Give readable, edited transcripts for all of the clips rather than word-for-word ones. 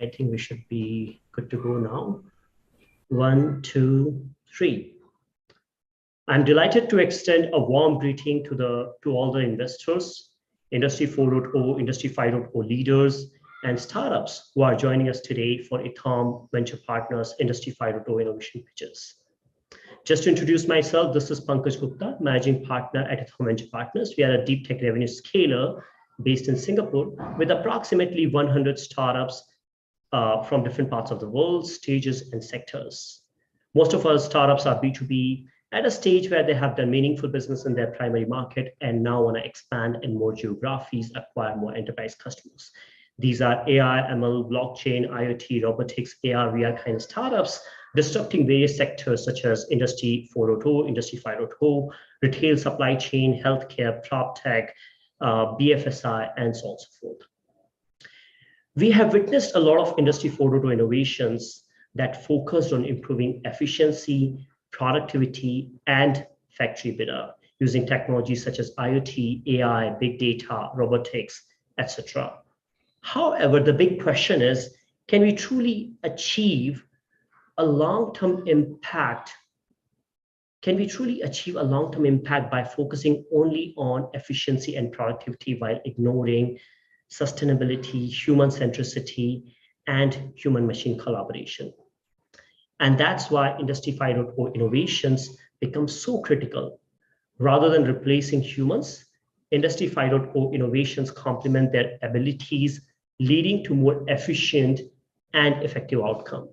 I think we should be good to go now. 1, 2, 3. I'm delighted to extend a warm greeting to all the investors, Industry 4.0, Industry 5.0 leaders, and startups who are joining us today for EthAum's Venture Partners Industry 5.0 Innovation Pitches. Just to introduce myself, this is Pankaj Gupta, Managing Partner at EthAum's Venture Partners. We are a deep tech revenue scaler based in Singapore with approximately 100 startups from different parts of the world, stages, and sectors. Most of our startups are B2B at a stage where they have done meaningful business in their primary market and now want to expand in more geographies, acquire more enterprise customers. These are AI, ML, blockchain, IoT, robotics, AR, VR kind of startups disrupting various sectors such as Industry 4.0, Industry 5.0, retail, supply chain, healthcare, prop tech, BFSI, and so on and so forth. We have witnessed a lot of Industry 4.0 innovations that focused on improving efficiency, productivity, and factory bidder using technologies such as IoT, AI, big data, robotics, etc. However, the big question is, can we truly achieve a long-term impact? Can we truly achieve a long-term impact by focusing only on efficiency and productivity while ignoring sustainability, human centricity, and human-machine collaboration? And that's why Industry 5.0 innovations become so critical. Rather than replacing humans, Industry 5.0 innovations complement their abilities, leading to more efficient and effective outcome.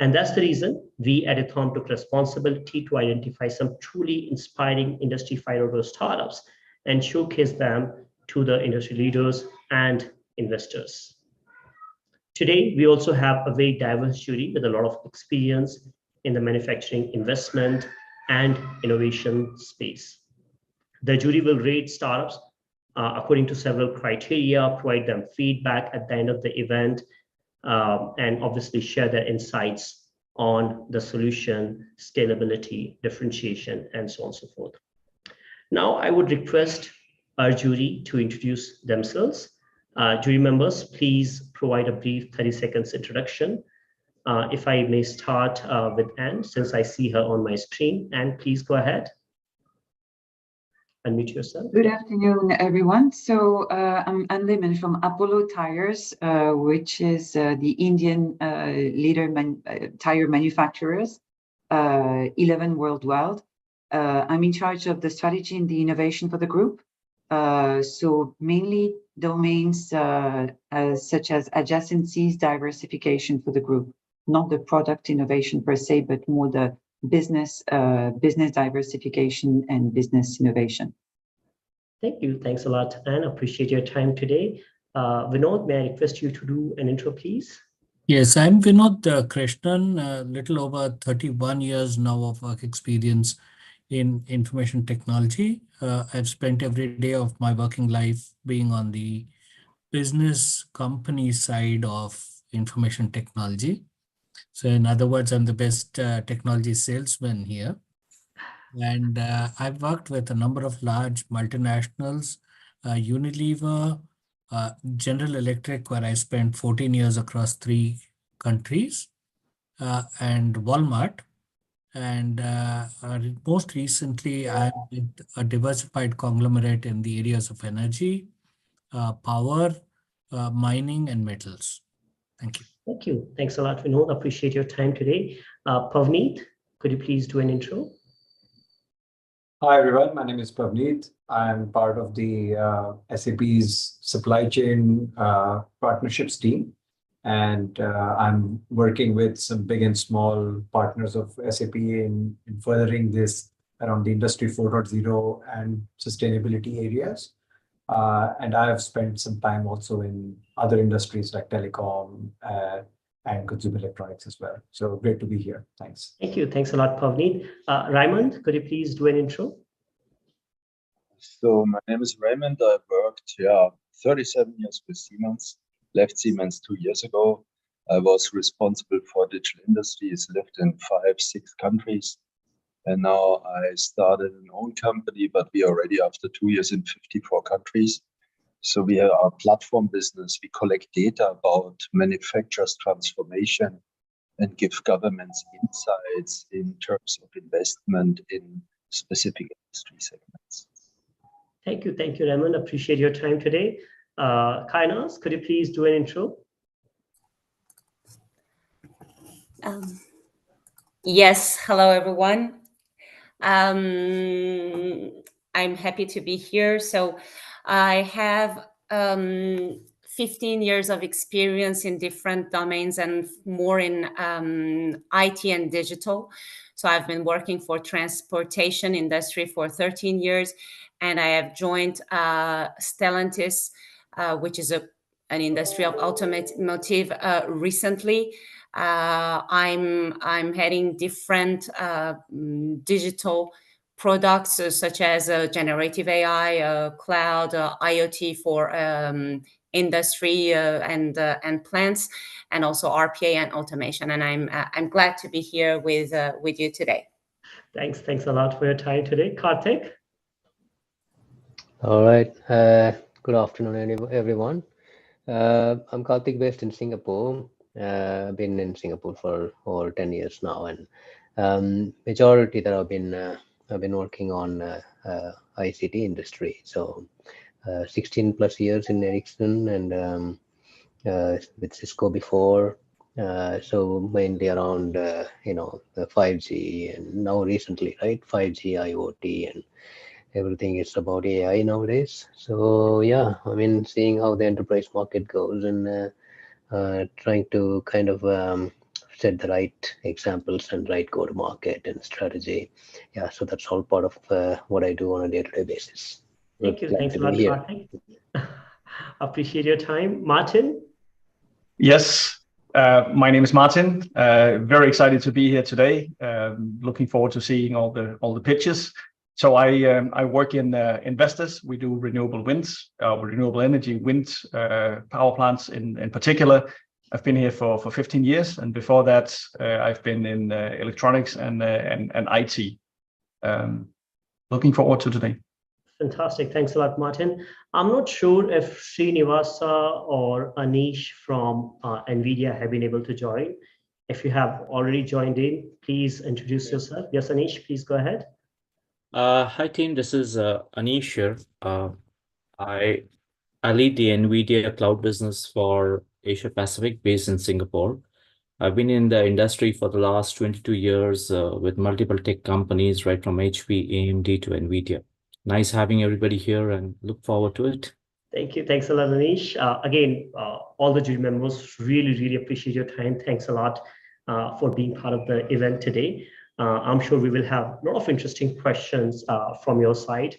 And that's the reason we at EthAum took responsibility to identify some truly inspiring Industry 5.0 startups and showcase them to the industry leaders and investors. Today, we also have a very diverse jury with a lot of experience in the manufacturing, investment, and innovation space. The jury will rate startups according to several criteria, provide them feedback at the end of the event, and obviously share their insights on the solution, scalability, differentiation, and so on and so forth. Now, I would request our jury to introduce themselves. Jury members, please provide a brief 30 seconds introduction. If I may start with Anne, since I see her on my screen. Anne, please go ahead. Unmute yourself. Good afternoon, everyone. So I'm Anne Lehman from Apollo Tires, which is the Indian leader tire manufacturers, 11 worldwide. I'm in charge of the strategy and the innovation for the group. So mainly domains such as adjacencies, diversification for the group, not the product innovation per se, but more the business diversification and business innovation. Thank you. Thanks a lot, Anne. Appreciate your time today. Vinod, may I request you to do an intro, please? Yes, I'm Vinod Krishnan, a little over 31 years now of work experience in information technology. I've spent every day of my working life being on the business company side of information technology. So in other words, I'm the best technology salesman here. And I've worked with a number of large multinationals, Unilever, General Electric, where I spent 14 years across 3 countries, and Walmart. And most recently, I'm with a diversified conglomerate in the areas of energy, power, mining, and metals. Thank you. Thank you. Thanks a lot, Vinod. Appreciate your time today. Pavneet, could you please do an intro? Hi, everyone. My name is Pavneet. I'm part of the SAP's supply chain partnerships team. And I'm working with some big and small partners of SAP in furthering this around the Industry 4.0 and sustainability areas. And I have spent some time also in other industries like telecom and consumer electronics as well. So great to be here. Thanks. Thank you. Thanks a lot, Pavneet. Raymond, could you please do an intro? So my name is Raymond. I worked 37 years with Siemens. Left Siemens 2 years ago. I was responsible for digital industries, lived in 5-6 countries. And now I started an own company, but we are already after 2 years in 54 countries. So we are a platform business. We collect data about manufacturers' transformation and give governments insights in terms of investment in specific industry segments. Thank you, Raymond. Appreciate your time today. Kainas, could you please do an intro? Yes, hello everyone. I'm happy to be here. So I have 15 years of experience in different domains and more in IT and digital. So I've been working for transportation industry for 13 years, and I have joined Stellantis, which is an industry of automotive recently. I'm heading different digital products such as generative AI, cloud, IoT for industry and plants, and also RPA and automation. And I'm glad to be here with you today. Thanks a lot for your time today, Karthik. All right. Good afternoon, everyone. I'm Karthik, based in Singapore. I've been in Singapore for over 10 years now, and majority that I've been working on ICT industry. So 16 plus years in Ericsson and with Cisco before. So mainly around the 5G and now recently, right? 5G, IoT, and everything is about AI nowadays. So yeah, I mean, seeing how the enterprise market goes and trying to kind of set the right examples and right go-to-market and strategy. Yeah, so that's all part of what I do on a day-to-day basis. Thank you. Thanks a lot, Karthik. Appreciate your time. Martin? Yes, my name is Martin. Very excited to be here today. Looking forward to seeing all the pitches. So I work in Investors. We do renewable winds, renewable energy wind power plants in particular. I've been here for 15 years, and before that, I've been in electronics and IT. Looking forward to today. Fantastic. Thanks a lot, Martin. I'm not sure if Srinivasa or Anish from NVIDIA have been able to join. If you have already joined in, please introduce yourself. Yes, Anish, please go ahead. Hi team, this is Anish here. I lead the NVIDIA cloud business for Asia Pacific based in Singapore. I've been in the industry for the last 22 years with multiple tech companies, right from HP, AMD to NVIDIA. Nice having everybody here and look forward to it. Thank you. Thanks a lot, Anish. Again, all the jury members really appreciate your time. Thanks a lot for being part of the event today. I'm sure we will have a lot of interesting questions from your side.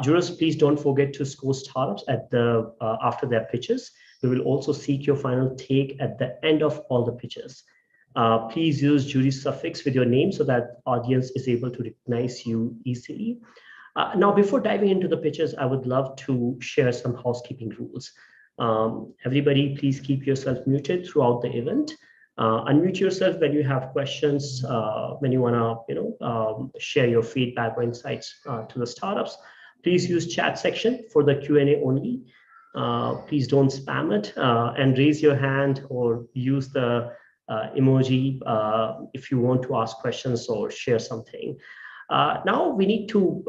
Jurors, please don't forget to score startups at the after their pitches. We will also seek your final take at the end of all the pitches. Please use jury suffix with your name so that audience is able to recognize you easily. Now, before diving into the pitches, I would love to share some housekeeping rules. Everybody, please keep yourself muted throughout the event. Unmute yourself when you have questions, when you want to share your feedback or insights to the startups. Please use chat section for the Q&A only. Please don't spam it and raise your hand or use the emoji if you want to ask questions or share something. Now we need to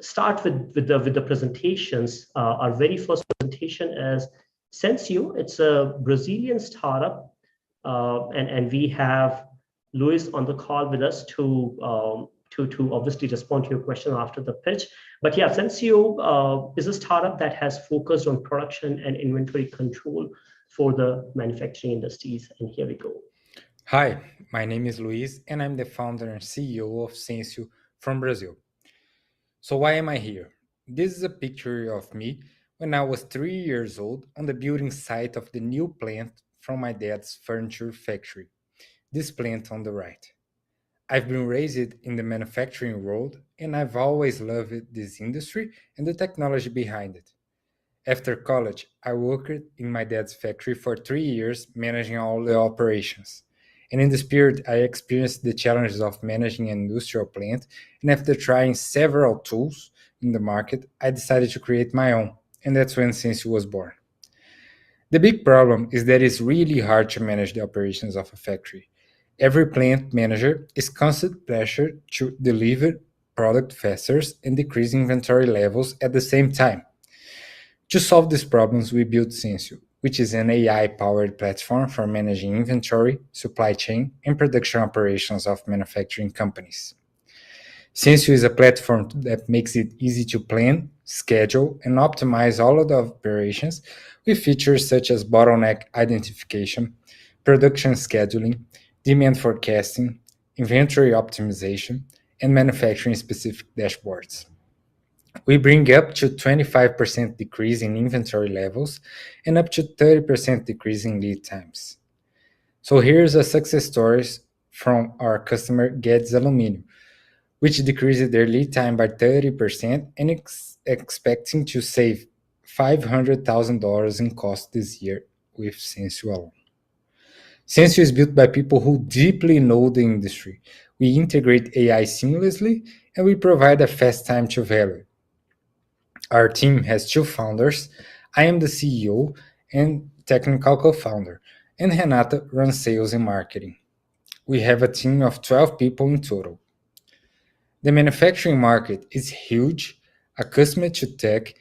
start with the presentations. Our very first presentation is Sensio. It's a Brazilian startup, and we have Luis on the call with us to obviously respond to your question after the pitch. But yeah, Sensio is a startup that has focused on production and inventory control for the manufacturing industries. And here we go. Hi, my name is Luis, and I'm the founder and CEO of Sensio from Brazil. So why am I here? This is a picture of me when I was 3 years old on the building site of the new plant from my dad's furniture factory. This plant on the right. I've been raised in the manufacturing world, and I've always loved this industry and the technology behind it. After college, I worked in my dad's factory for 3 years, managing all the operations. And in this period, I experienced the challenges of managing an industrial plant, and after trying several tools in the market, I decided to create my own, and that's when Sensio was born. The big problem is that it's really hard to manage the operations of a factory. Every plant manager is constant pressure to deliver product faster and decrease inventory levels at the same time. To solve these problems, we built Sensio, which is an AI-powered platform for managing inventory, supply chain, and production operations of manufacturing companies. Sensio is a platform that makes it easy to plan, schedule, and optimize all of the operations with features such as bottleneck identification, production scheduling, demand forecasting, inventory optimization, and manufacturing-specific dashboards. We bring up to 25% decrease in inventory levels and up to 30% decrease in lead times. So here's a success story from our customer Guedes Aluminium, which decreased their lead time by 30% and expecting to save $500,000 in cost this year with Sensio alone. Sensio is built by people who deeply know the industry. We integrate AI seamlessly, and we provide a fast time to value. Our team has 2 founders. I am the CEO and technical co-founder, and Renata runs sales and marketing. We have a team of 12 people in total. The manufacturing market is huge, accustomed to tech,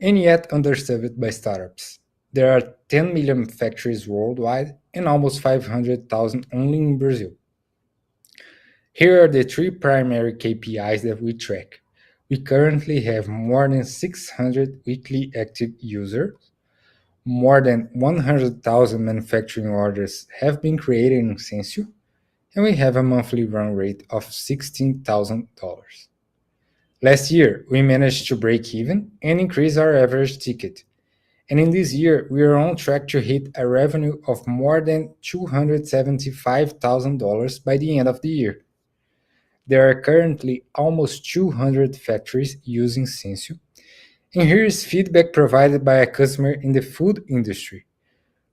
and yet underserved by startups. There are 10 million factories worldwide and almost 500,000 only in Brazil. Here are the 3 primary KPIs that we track. We currently have more than 600 weekly active users. More than 100,000 manufacturing orders have been created in Sensio, and we have a monthly run rate of $16,000. Last year, we managed to break even and increase our average ticket. And in this year, we are on track to hit a revenue of more than $275,000 by the end of the year. There are currently almost 200 factories using Sensio, and here is feedback provided by a customer in the food industry,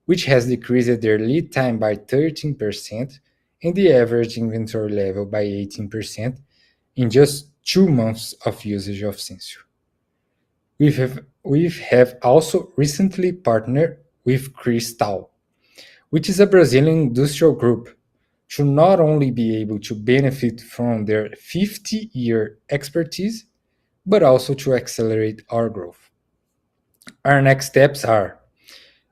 which has decreased their lead time by 13% and the average inventory level by 18% in just 2 months of usage of Sensio. We have also recently partnered with Cristal, which is a Brazilian industrial group, to not only be able to benefit from their 50-year expertise, but also to accelerate our growth. Our next steps are: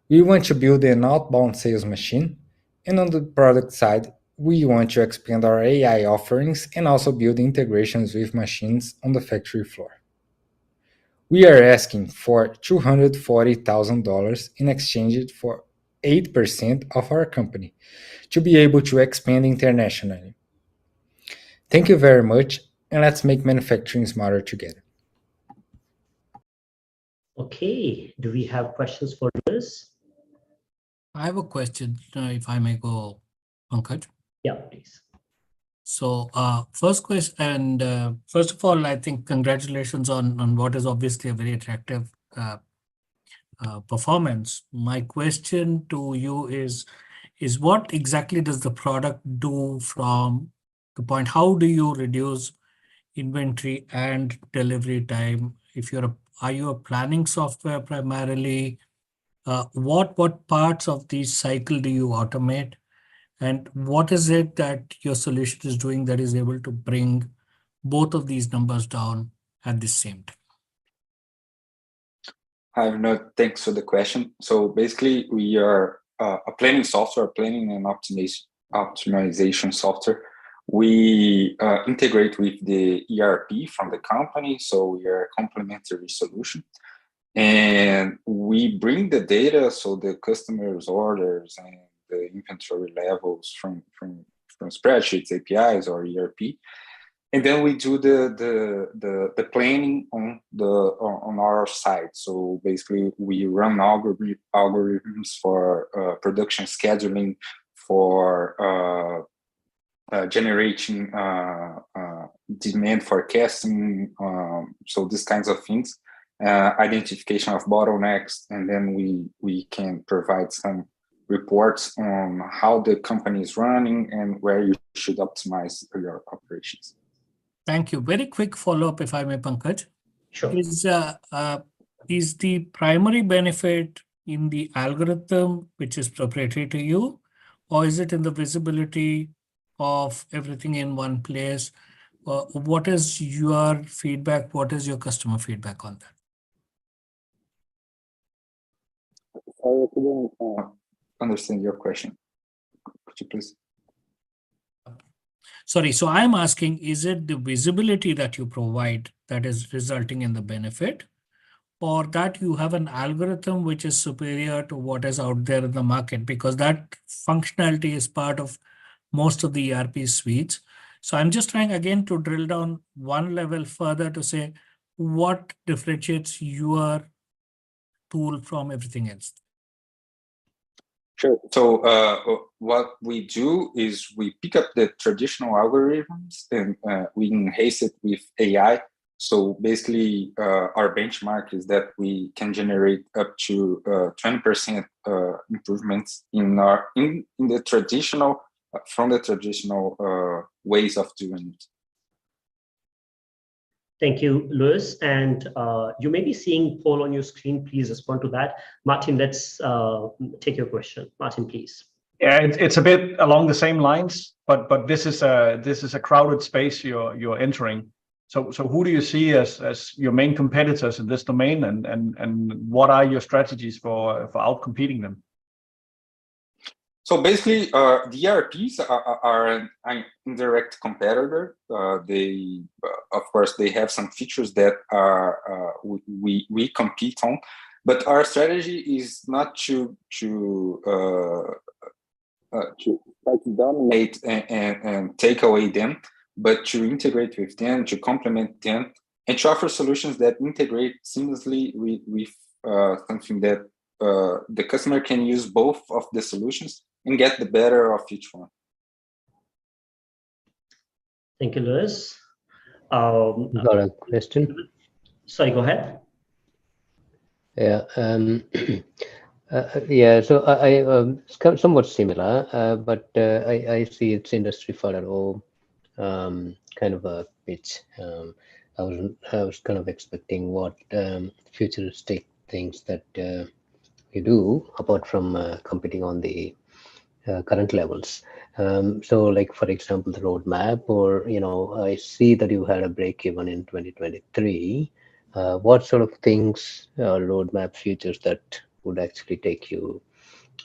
we want to build an outbound sales machine, and on the product side, we want to expand our AI offerings and also build integrations with machines on the factory floor. We are asking for $240,000 in exchange for 8% of our company to be able to expand internationally. Thank you very much, and let's make manufacturing smarter together. Okay, do we have questions for this? I have a question, if I may go, Pankaj. Yeah, please. So first question, and first of all, I think congratulations on what is obviously a very attractive performance. My question to you is what exactly does the product do from the point? How do you reduce inventory and delivery time? If are you a planning software primarily? What parts of the cycle do you automate? And what is it that your solution is doing that is able to bring both of these numbers down at the same time? Hi, Vinod. Thanks for the question. So basically, we are a planning software, planning and optimization software. We integrate with the ERP from the company, so we are a complementary solution. And we bring the data, so the customer's orders and the inventory levels from spreadsheets, APIs, or ERP, and then we do the planning on our side. So basically, we run algorithms for production scheduling, for generating demand forecasting, so these kinds of things, identification of bottlenecks, and then we can provide some reports on how the company is running and where you should optimize your operations. Thank you. Very quick follow-up, if I may, Pankaj. Sure. Is is the primary benefit in the algorithm which is proprietary to you, or is it in the visibility of everything in one place? What is your feedback? What is your customer feedback on that? Sorry, I couldn't understand your question. Could you please? Sorry, so I'm asking, is it the visibility that you provide that is resulting in the benefit, or that you have an algorithm which is superior to what is out there in the market? Because that functionality is part of most of the ERP suites. So I'm just trying again to drill down one level further to say what differentiates your tool from everything else. Sure. So what we do is we pick up the traditional algorithms and we enhance it with AI. So basically, our benchmark is that we can generate up to 20% improvements in the traditional from the traditional ways of doing it. Thank you, Luis. And you may be seeing poll on your screen. Please respond to that. Martin, let's take your question. Martin, please. Yeah, it's a bit along the same lines, but this is a crowded space you're entering. So who do you see as your main competitors in this domain, and what are your strategies for outcompeting them? So basically, the ERPs are an indirect competitor. They, of course, they have some features that are we compete on, but our strategy is not to dominate and take away them, but to integrate with them, to complement them, and to offer solutions that integrate seamlessly with something that the customer can use both of the solutions and get the better of each one. Thank you, Luis. Got a question? Sorry, go ahead. Yeah. Yeah, so I somewhat similar, but I see it's Industry 5.0 kind of a pitch. I was kind of expecting what futuristic things that you do apart from competing on the current levels. So like, for example, the roadmap, or, I see that you had a break even in 2023. What sort of things, roadmap features that would actually take you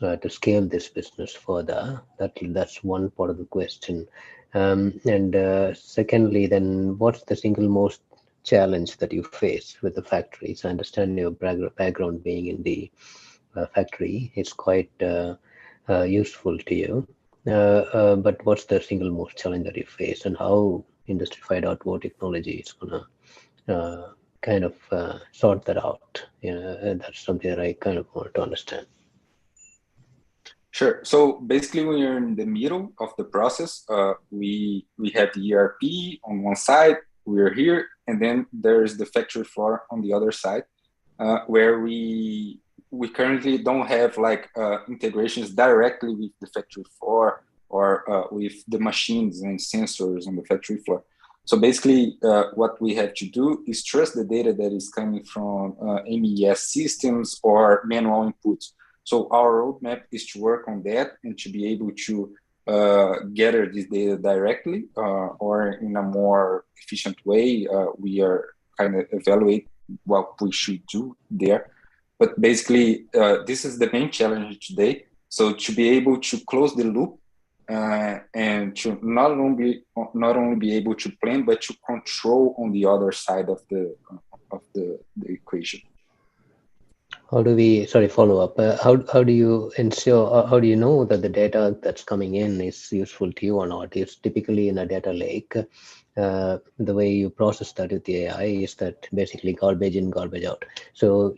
to scale this business further? That's one part of the question. And secondly, then what's the single most challenge that you face with the factories? I understand your background being in the factory. It's quite useful to you. But what's the single most challenge that you face, and how Industry 5.0 technology is gonna kind of sort that out? That's something that I kind of want to understand. Sure. So basically, when you're in the middle of the process, we have the ERP on one side, we're here, and then there's the factory floor on the other side, where we currently don't have like integrations directly with the factory floor or with the machines and sensors on the factory floor. So basically, what we have to do is trust the data that is coming from MES systems or manual inputs. So our roadmap is to work on that and to be able to gather this data directly or in a more efficient way. We are kind of evaluate what we should do there. But basically, this is the main challenge today. So to be able to close the loop and to not only be able to plan, but to control on the other side of the equation. How do we, sorry, follow up? How do you ensure, how do you know that the data that's coming in is useful to you or not? It's typically in a data lake. The way you process that with the AI is that basically garbage in, garbage out. So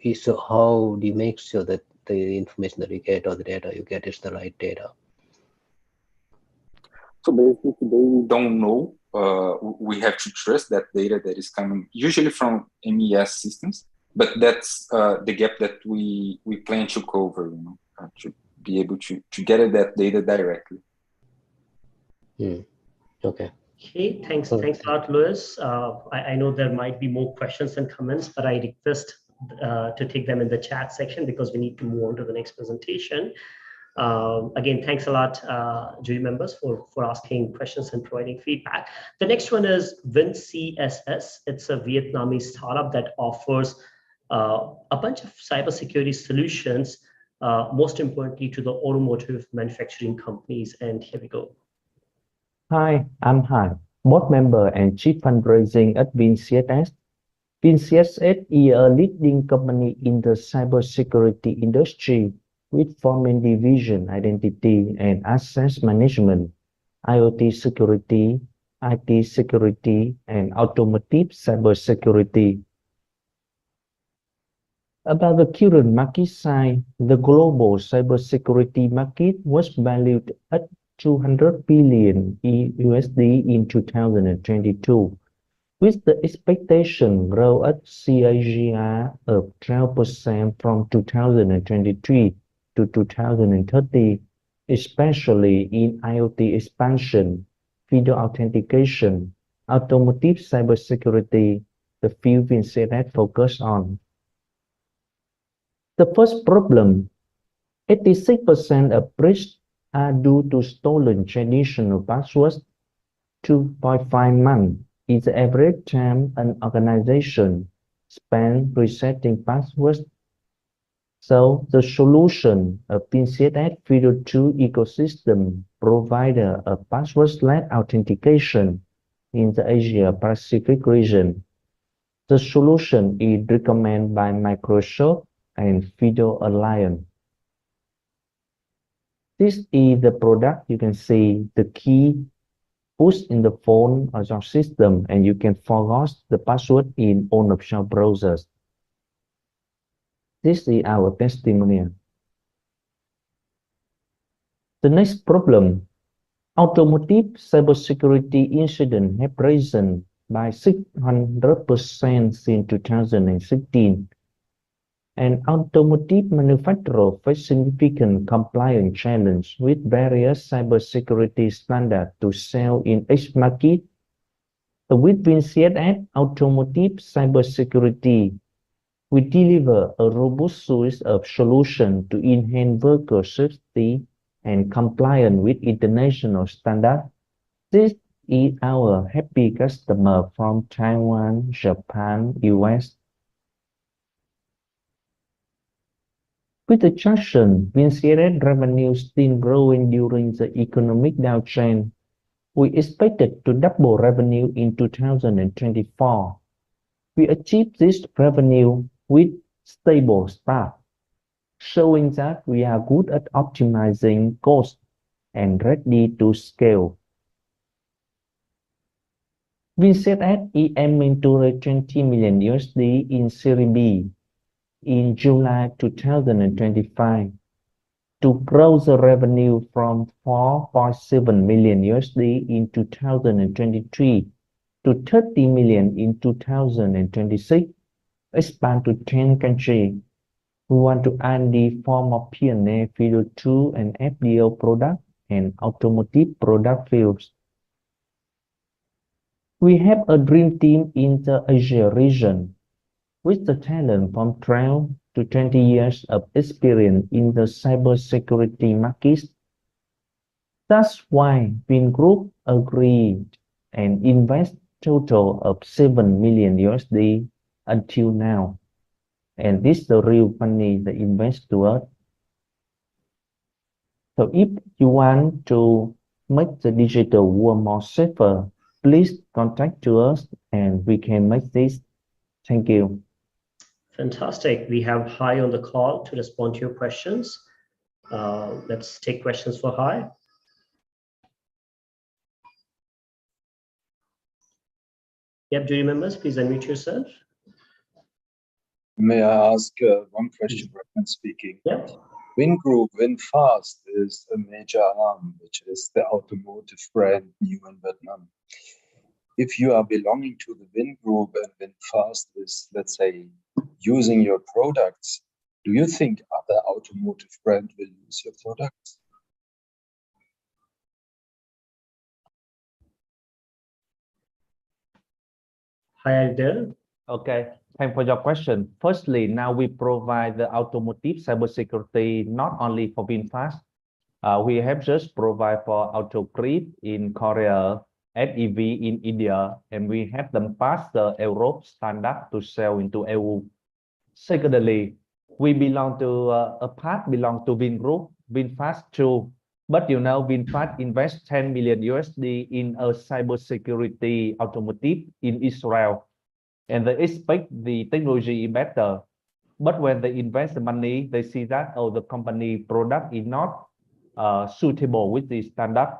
how do you make sure that the information that you get or the data you get is the right data? So basically, today we don't know. We have to trust that data that is coming usually from MES systems. But that's the gap that we plan to cover, to be able to get that data directly. Okay. Okay, thanks a lot, Luis. I know there might be more questions and comments, but I request to take them in the chat section because we need to move on to the next presentation. Again, thanks a lot, jury members, for asking questions and providing feedback. The next one is WinCSS. It's a Vietnamese startup that offers a bunch of cybersecurity solutions, most importantly to the automotive manufacturing companies. And here we go. Hi, I'm Han, board member and chief fundraising at WinCSS. WinCSS is a leading company in the cybersecurity industry with four main divisions: identity and access management, IoT security, IT security, and automotive cybersecurity. About the current market size, the global cybersecurity market was valued at $200 billion USD in 2022, with the expectation grow at CAGR of 12% from 2023 to 2030, especially in IoT expansion, video authentication, automotive cybersecurity, the field WinCSS focus on. The first problem, 86% of breaches are due to stolen traditional passwords. 2.5 months is the average time an organization spends resetting passwords. So the solution of WinCSS Video 2 ecosystem provider a password-less authentication in the Asia-Pacific region. The solution is recommended by Microsoft and Video Alliance. This is the product. You can see the key push in the phone or your system, and you can forget the password in all of your browsers. This is our testimonial. The next problem, automotive cybersecurity incidents have risen by 600% since 2016. And automotive manufacturers face significant compliance challenges with various cybersecurity standards to sell in each market. With WinCSS Automotive Cybersecurity, we deliver a robust suite of solutions to enhance worker safety and compliance with international standards. This is our happy customer from Taiwan, Japan, US. With the traction, WinCSS revenue still growing during the economic downturn. We expected to double revenue in 2024. We achieved this revenue with stable staff, showing that we are good at optimizing costs and ready to scale. WinCSS is aiming to raise $20 million USD in Series B in July 2025 to grow the revenue from $4.7 million USD in 2023 to $30 million in 2026, expand to 10 countries. We want to add the form of P&A Video 2 and FDO product and automotive product fields. We have a dream team in the Asia region, with the talent from 12 to 20 years of experience in the cybersecurity market. That's why Vingroup agreed and invest total of $7 million USD until now. And this is the real money they invest to us. So if you want to make the digital world more safer, please contact to us and we can make this. Thank you. Fantastic. We have Hai on the call to respond to your questions. Let's take questions for Hai. Yep, jury members, please unmute yourself. May I ask one question, Rahman speaking? Yep. Vingroup, VinFast is a major arm, which is the automotive brand new in Vietnam. If you are belonging to the Vingroup and VinFast is, let's say, using your products, do you think other automotive brands will use your products? Hi, there. Okay. Thanks for your question. Firstly, now we provide the automotive cybersecurity not only for VinFast. We have just provided for AutoCreep in Korea, SEV in India, and we have them pass the Europe standard to sell into EU. Secondly, we belong to a part belong to Vingroup, VinFast too. But you know, VinFast invests 10 million USD in a cybersecurity automotive in Israel, and they expect the technology is better. But when they invest the money, they see that the company product is not suitable with the standard,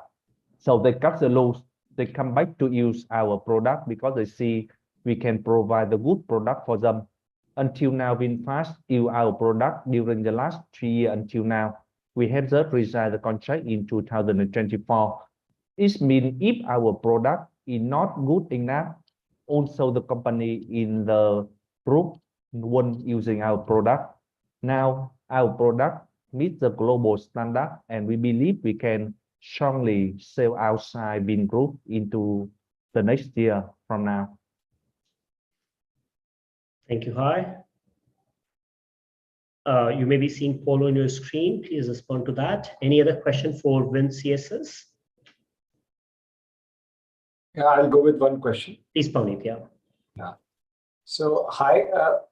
so they cut the loose. They come back to use our product because they see we can provide the good product for them. Until now, VinFast use our product during the last 3 years until now. We have just resigned the contract in 2024. It means if our product is not good enough, also the company in the group won't using our product. Now our product meets the global standard, and we believe we can strongly sell outside Vingroup into the next year from now. Thank you, Hai. You may be seeing Polo on your screen. Please respond to that. Any other question for Vin CSS? Yeah, I'll go with one question. Please, Pavneet, yeah. Yeah. So, Hai,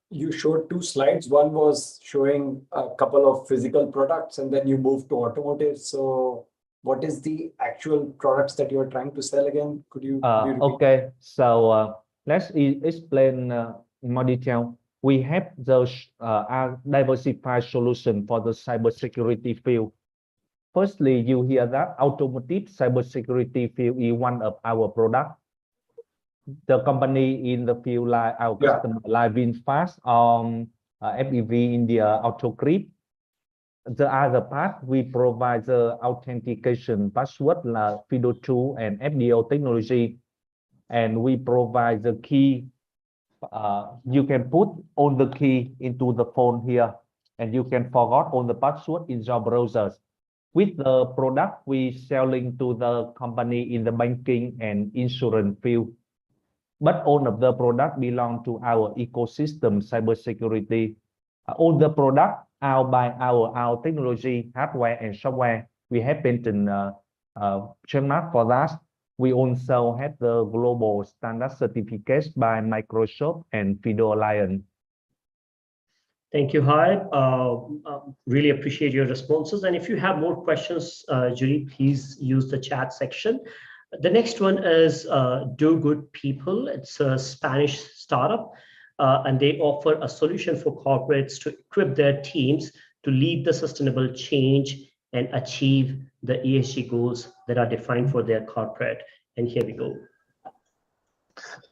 you showed 2 slides. One was showing a couple of physical products, and then you moved to automotive. So, what is the actual products that you're trying to sell again? Could you repeat? Okay, so let's explain in more detail. We have those diversified solution for the cybersecurity field. Firstly, you hear that automotive cybersecurity field is one of our products. The company in the field like our customer like VinFast, FEV India, AutoCreep. The other part, we provide the authentication password like FIDO2 and FDO technology, and we provide the key. You can put all the key into the phone here, and you can forget all the password in your browsers. With the product, we selling to the company in the banking and insurance field. But all of the product belong to our ecosystem cybersecurity. All the product out by our technology, hardware and software. We have patent trademark for that. We also have the global standard certificates by Microsoft and FIDO Alliance. Thank you, Hai. Really appreciate your responses. And if you have more questions, Judy, please use the chat section. The next one is Do Good People. It's a Spanish startup, and they offer a solution for corporates to equip their teams to lead the sustainable change and achieve the ESG goals that are defined for their corporate. And here we go.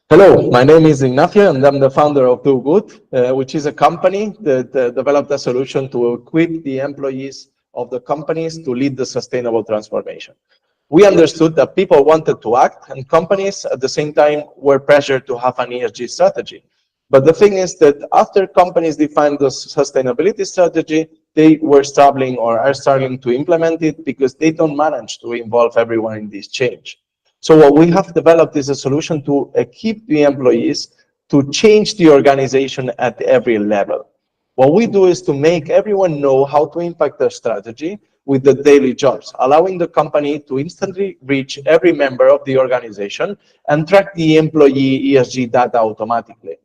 Hello, my name is Ignacio, and I'm the founder of Do Good, which is a company that developed a solution to equip the employees of the companies to lead the sustainable transformation. We understood that people wanted to act, and companies at the same time were pressured to have an ESG strategy. But the thing is that after companies defined the sustainability strategy, they were struggling or are struggling to implement it because they don't manage to involve everyone in this change. So what we have developed is a solution to equip the employees to change the organization at every level. What we do is to make everyone know how to impact their strategy with the daily jobs, allowing the company to instantly reach every member of the organization and track the employee ESG data automatically.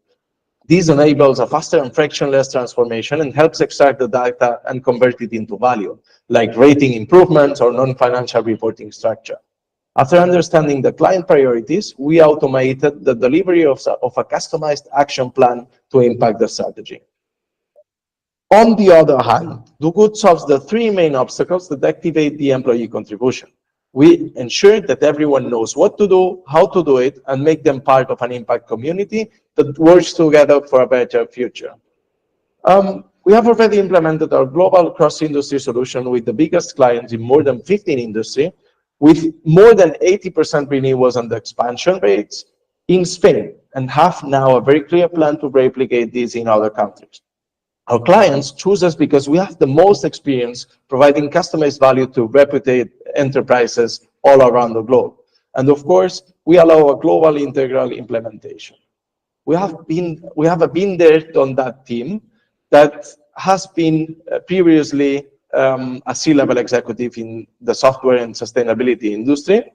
This enables a faster and frictionless transformation and helps extract the data and convert it into value, like rating improvements or non-financial reporting structure. After understanding the client priorities, we automated the delivery of a customized action plan to impact the strategy. On the other hand, Do Good solves the 3 main obstacles that activate the employee contribution. We ensure that everyone knows what to do, how to do it, and make them part of an impact community that works together for a better future. We have already implemented our global cross-industry solution with the biggest clients in more than 15 industries, with more than 80% renewals and expansion rates in Spain, and have now a very clear plan to replicate this in other countries. Our clients choose us because we have the most experience providing customized value to reputed enterprises all around the globe. And of course, we allow a global integral implementation. we have been there on that team that has been previously a C-level executive in the software and sustainability industry,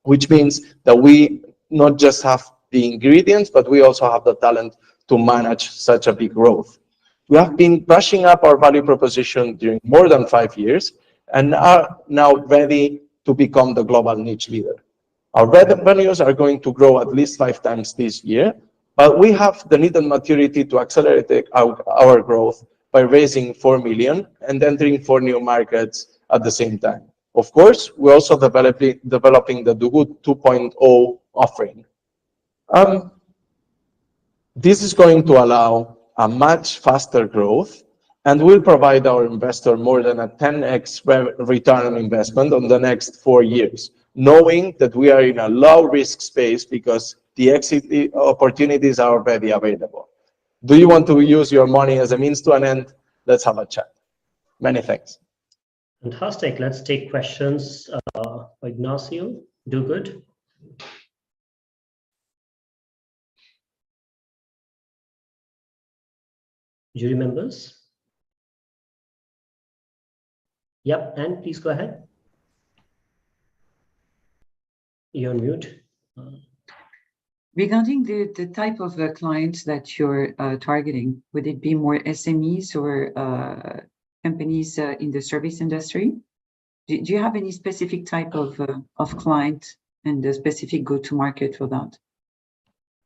which means that we not just have the ingredients, but we also have the talent to manage such a big growth. We have been brushing up our value proposition during more than 5 years and are now ready to become the global niche leader. Our revenues are going to grow at least 5 times this year, but we have the needed maturity to accelerate our growth by raising 4 million and entering 4 new markets at the same time. Of course, we're also developing the DoGood 2.0 offering. This is going to allow a much faster growth and will provide our investor more than a 10x return on investment on the next 4 years, knowing that we are in a low risk space because the exit opportunities are already available. Do you want to use your money as a means to an end? Let's have a chat. Many thanks. Fantastic. Let's take questions. Ignacio, do good. Jury members? Yep, and please go ahead. You're on mute. Regarding the type of clients that you're targeting, would it be more SMEs or companies in the service industry? Do you have any specific type of client and a specific go-to-market for that?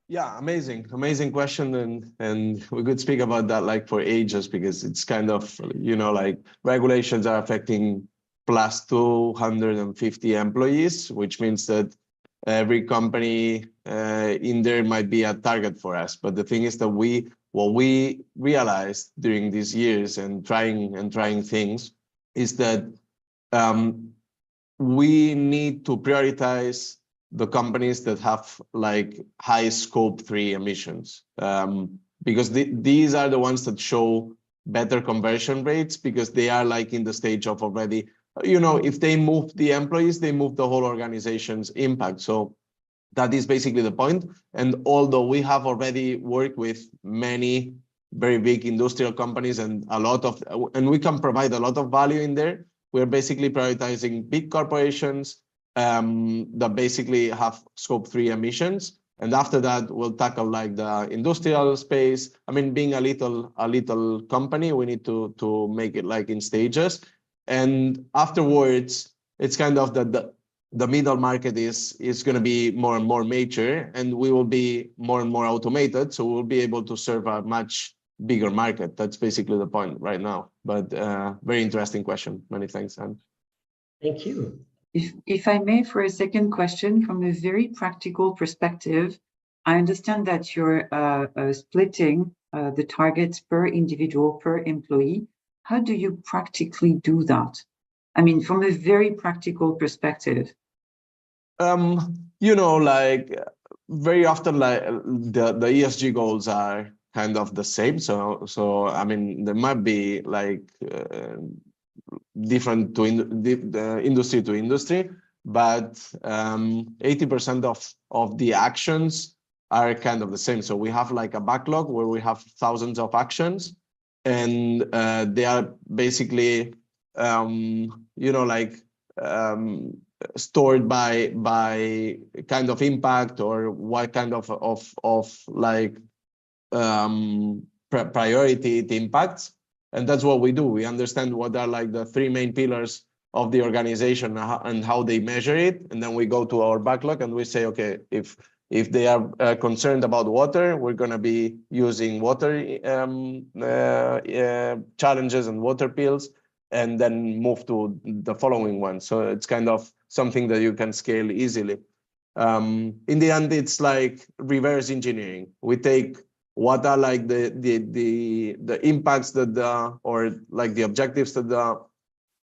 Yeah, amazing question, and we could speak about that like for ages because it's kind of, you know, like regulations are affecting plus 250 employees, which means that every company in there might be a target for us. But the thing is that what we realized during these years and trying things is that we need to prioritize the companies that have like high scope 3 emissions, because these are the ones that show better conversion rates because they are like in the stage of already, you know, if they move the employees, they move the whole organization's impact. So that is basically the point. And although we have already worked with many very big industrial companies and we can provide a lot of value in there, we're basically prioritizing big corporations that basically have scope 3 emissions. And after that, we'll tackle like the industrial space. I mean, being a little company, we need to make it like in stages. And afterwards, it's kind of the middle market is going to be more and more mature, and we will be more and more automated. So we'll be able to serve a much bigger market. That's basically the point right now. But very interesting question. Many thanks, Anne. Thank you. If I may, for a second question, from a very practical perspective, I understand that you're splitting the targets per individual, per employee. How do you practically do that? I mean, from a very practical perspective. You know, like very often, like the ESG goals are kind of the same. So I mean, there might be like different to industry to industry, but 80% of the actions are kind of the same. So we have like a backlog where we have thousands of actions, and they are basically you know, like stored by kind of impact or what kind of like priority it impacts. And that's what we do. We understand what are like the 3 main pillars of the organization and how they measure it. And then we go to our backlog and we say, okay, if they are concerned about water, we're going to be using water challenges and water pills, and then move to the following one. So it's kind of something that you can scale easily. In the end, it's like reverse engineering. We take what are like the impacts that or like the objectives that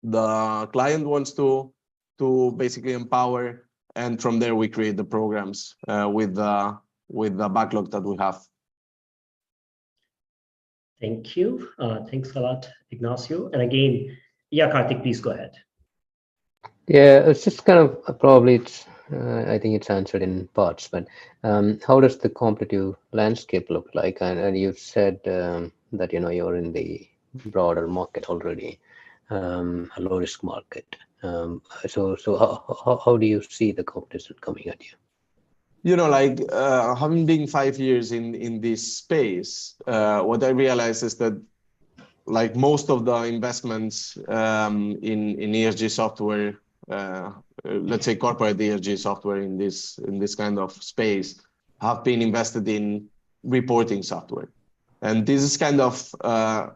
the client wants to basically empower, and from there we create the programs with the backlog that we have. Thank you. Thanks a lot, Ignacio. And again, yeah, Karthik, please go ahead. Yeah, it's just kind of probably it's I think it's answered in parts, but how does the competitive landscape look like? And you've said that you're in the broader market already, a low risk market. So how do you see the competition coming at you? Like having been 5 years in this space, what I realized is that like most of the investments in ESG software, let's say corporate ESG software in this kind of space, have been invested in reporting software. And this is kind of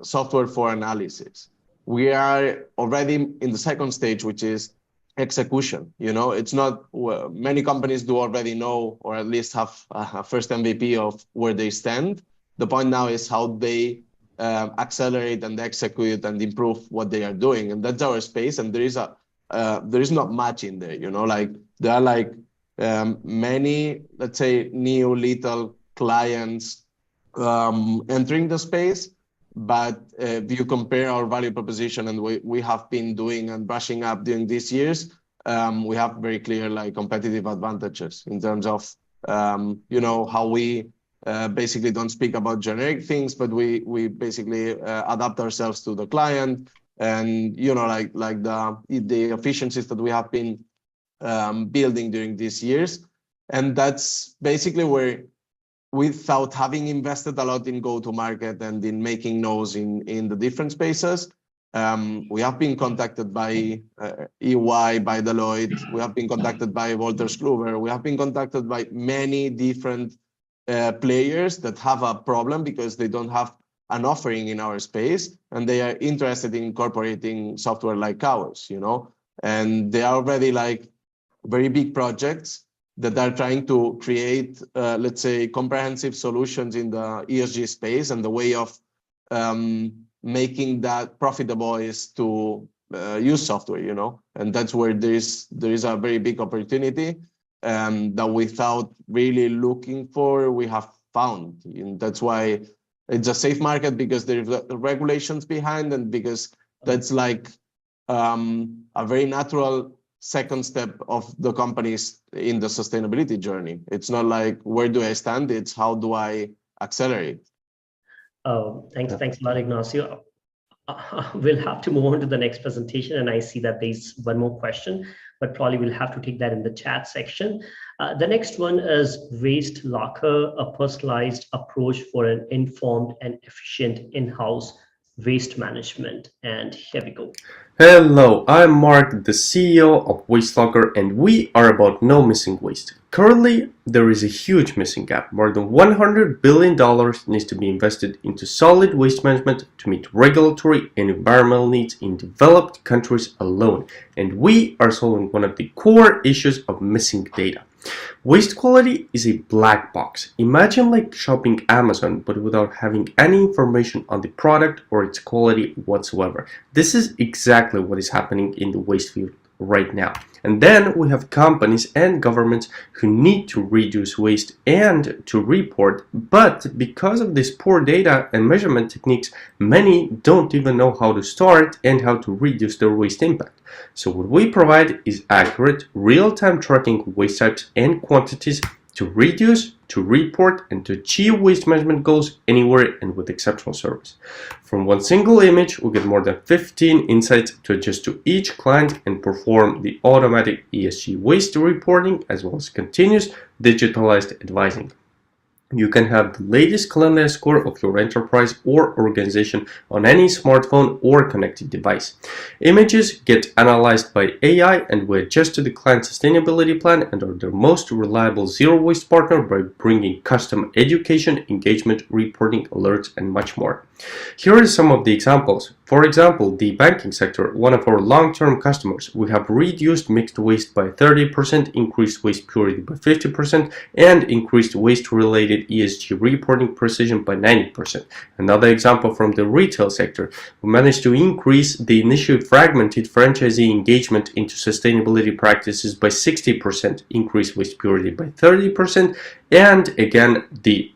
software for analysis. We are already in the second stage, which is execution. It's not, many companies do already know, or at least have a first MVP of where they stand. The point now is how they accelerate and execute and improve what they are doing. And that's our space. And there is not much in there, like there are like many, let's say, new little clients entering the space. But if you compare our value proposition and we have been doing and brushing up during these years, we have very clear like competitive advantages in terms of, how we basically don't speak about generic things, but we basically adapt ourselves to the client, and like the efficiencies that we have been building during these years. And that's basically where, without having invested a lot in go-to-market and in making noise in the different spaces, we have been contacted by EY, by Deloitte, we have been contacted by Wolters Kluwer, we have been contacted by many different players that have a problem because they don't have an offering in our space, and they are interested in incorporating software like ours, and they are already like very big projects that are trying to create, let's say, comprehensive solutions in the ESG space, and the way of making that profitable is to use software, and that's where there is a very big opportunity that without really looking for, we have found. And that's why it's a safe market, because there's the regulations behind, and because that's like a very natural second step of the companies in the sustainability journey. It's not like, where do I stand? It's how do I accelerate? Thanks a lot, Ignacio. We'll have to move on to the next presentation, and I see that there's one more question, but probably we'll have to take that in the chat section. The next one is Waste Locker, a personalized approach for an informed and efficient in-house waste management. And here we go. Hello, I'm Mark, the CEO of Waste Locker, and we are about no missing waste. Currently, there is a huge missing gap. More than $100 billion needs to be invested into solid waste management to meet regulatory and environmental needs in developed countries alone. And we are solving one of the core issues of missing data. Waste quality is a black box. Imagine like shopping Amazon, but without having any information on the product or its quality whatsoever. This is exactly what is happening in the waste field right now. And then we have companies and governments who need to reduce waste and to report, but because of this poor data and measurement techniques, many don't even know how to start and how to reduce their waste impact. So what we provide is accurate, real-time tracking of waste types and quantities to reduce, to report, and to achieve waste management goals anywhere and with exceptional service. From one single image, we get more than 15 insights to adjust to each client and perform the automatic ESG waste reporting, as well as continuous digitalized advising. You can have the latest cleanliness score of your enterprise or organization on any smartphone or connected device. Images get analyzed by AI, and we adjust to the client sustainability plan and are their most reliable zero waste partner by bringing custom education, engagement, reporting, alerts, and much more. Here are some of the examples. For example, the banking sector, one of our long-term customers, we have reduced mixed waste by 30%, increased waste purity by 50%, and increased waste-related ESG reporting precision by 90%. Another example from the retail sector, we managed to increase the initially fragmented franchisee engagement into sustainability practices by 60%, increase waste purity by 30%, and again the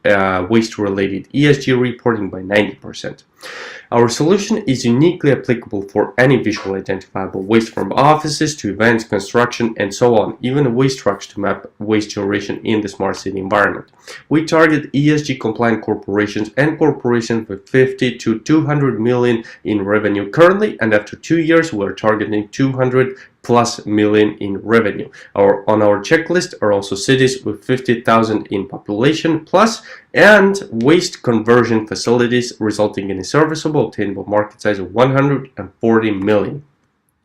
waste-related ESG reporting by 90%. Our solution is uniquely applicable for any visually identifiable waste, from offices to events, construction, and so on, even waste trucks to map waste generation in the smart city environment. We target ESG compliant corporations and corporations with 50 to 200 million in revenue currently, and after 2 years we are targeting 200+ million in revenue. On our checklist are also cities with 50,000 in population plus, and waste conversion facilities resulting in a serviceable obtainable market size of 140 million.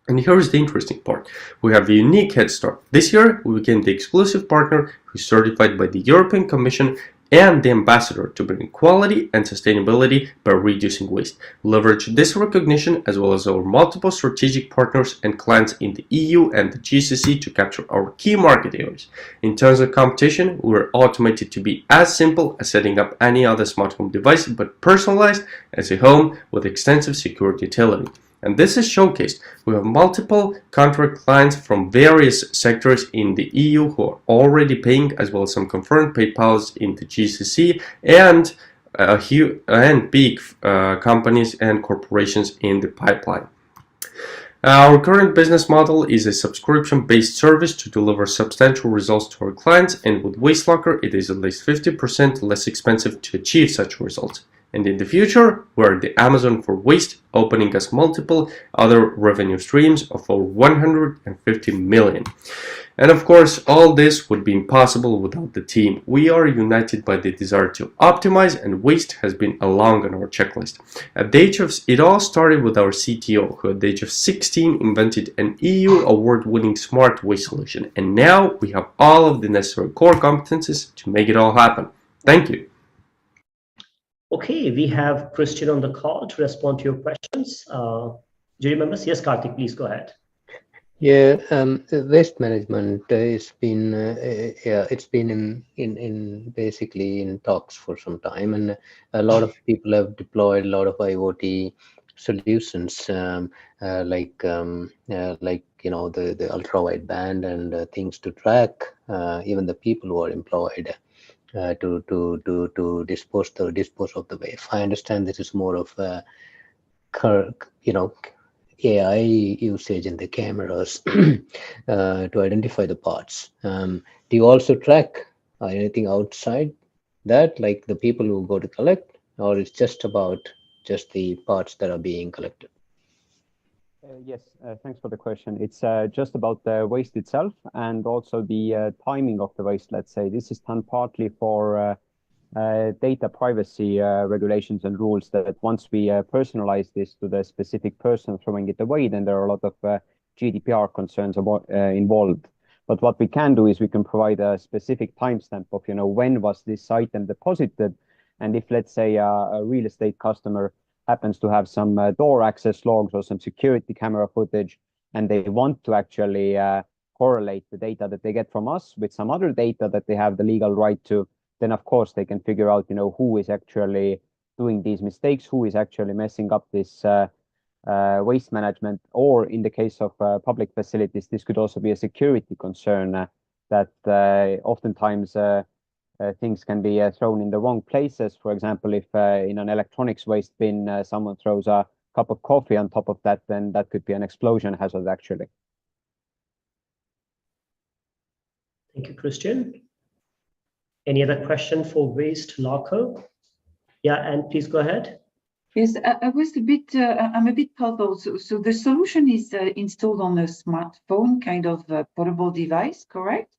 And here's the interesting part. We have a unique head start. This year, we became the exclusive partner who's certified by the European Commission and the ambassador to bring quality and sustainability by reducing waste. We leverage this recognition as well as our multiple strategic partners and clients in the EU and the GCC to capture our key market areas. In terms of competition, we're automated to be as simple as setting up any other smart home device, but personalized as a home with extensive security tailoring. And this is showcased. We have multiple contract clients from various sectors in the EU who are already paying, as well as some confirmed PayPals in the GCC, and big companies and corporations in the pipeline. Our current business model is a subscription-based service to deliver substantial results to our clients, and with WasteLocker it is at least 50% less expensive to achieve such results. And in the future, we're the Amazon for waste, opening us multiple other revenue streams of over 150 million. And of course, all this would be impossible without the team. We are united by the desire to optimize, and waste has been along on our checklist. It all started with our CTO, who at the age of 16 invented an EU award-winning smart waste solution. And now we have all of the necessary core competencies to make it all happen. Thank you. Okay, we have Christian on the call to respond to your questions. Jury members, yes, Karthik, please go ahead. Yeah, waste management it's been it's been in basically in talks for some time, and a lot of people have deployed a lot of IoT solutions like the ultra wideband and things to track even the people who are employed to dispose of the waste. I understand this is more of a AI usage in the cameras to identify the parts. Do you also track anything outside that, like the people who go to collect, or it's just about just the parts that are being collected? Yes, thanks for the question. It's just about the waste itself and also the timing of the waste, let's say. This is done partly for data privacy regulations and rules, that once we personalize this to the specific person throwing it away, then there are a lot of GDPR concerns involved. But what we can do is we can provide a specific timestamp of, when was this item deposited. And if, let's say, a real estate customer happens to have some door access logs or some security camera footage, and they want to actually correlate the data that they get from us with some other data that they have the legal right to, then of course they can figure out, who is actually doing these mistakes, who is actually messing up this waste management. Or in the case of public facilities, this could also be a security concern that oftentimes things can be thrown in the wrong places. For example, if in an electronics waste bin, someone throws a cup of coffee on top of that, then that could be an explosion hazard, actually. Thank you, Christian. Any other question for WasteLocker? Yeah, and please go ahead. Yes, I'm a bit puzzled. So the solution is installed on a smartphone, kind of portable device, correct?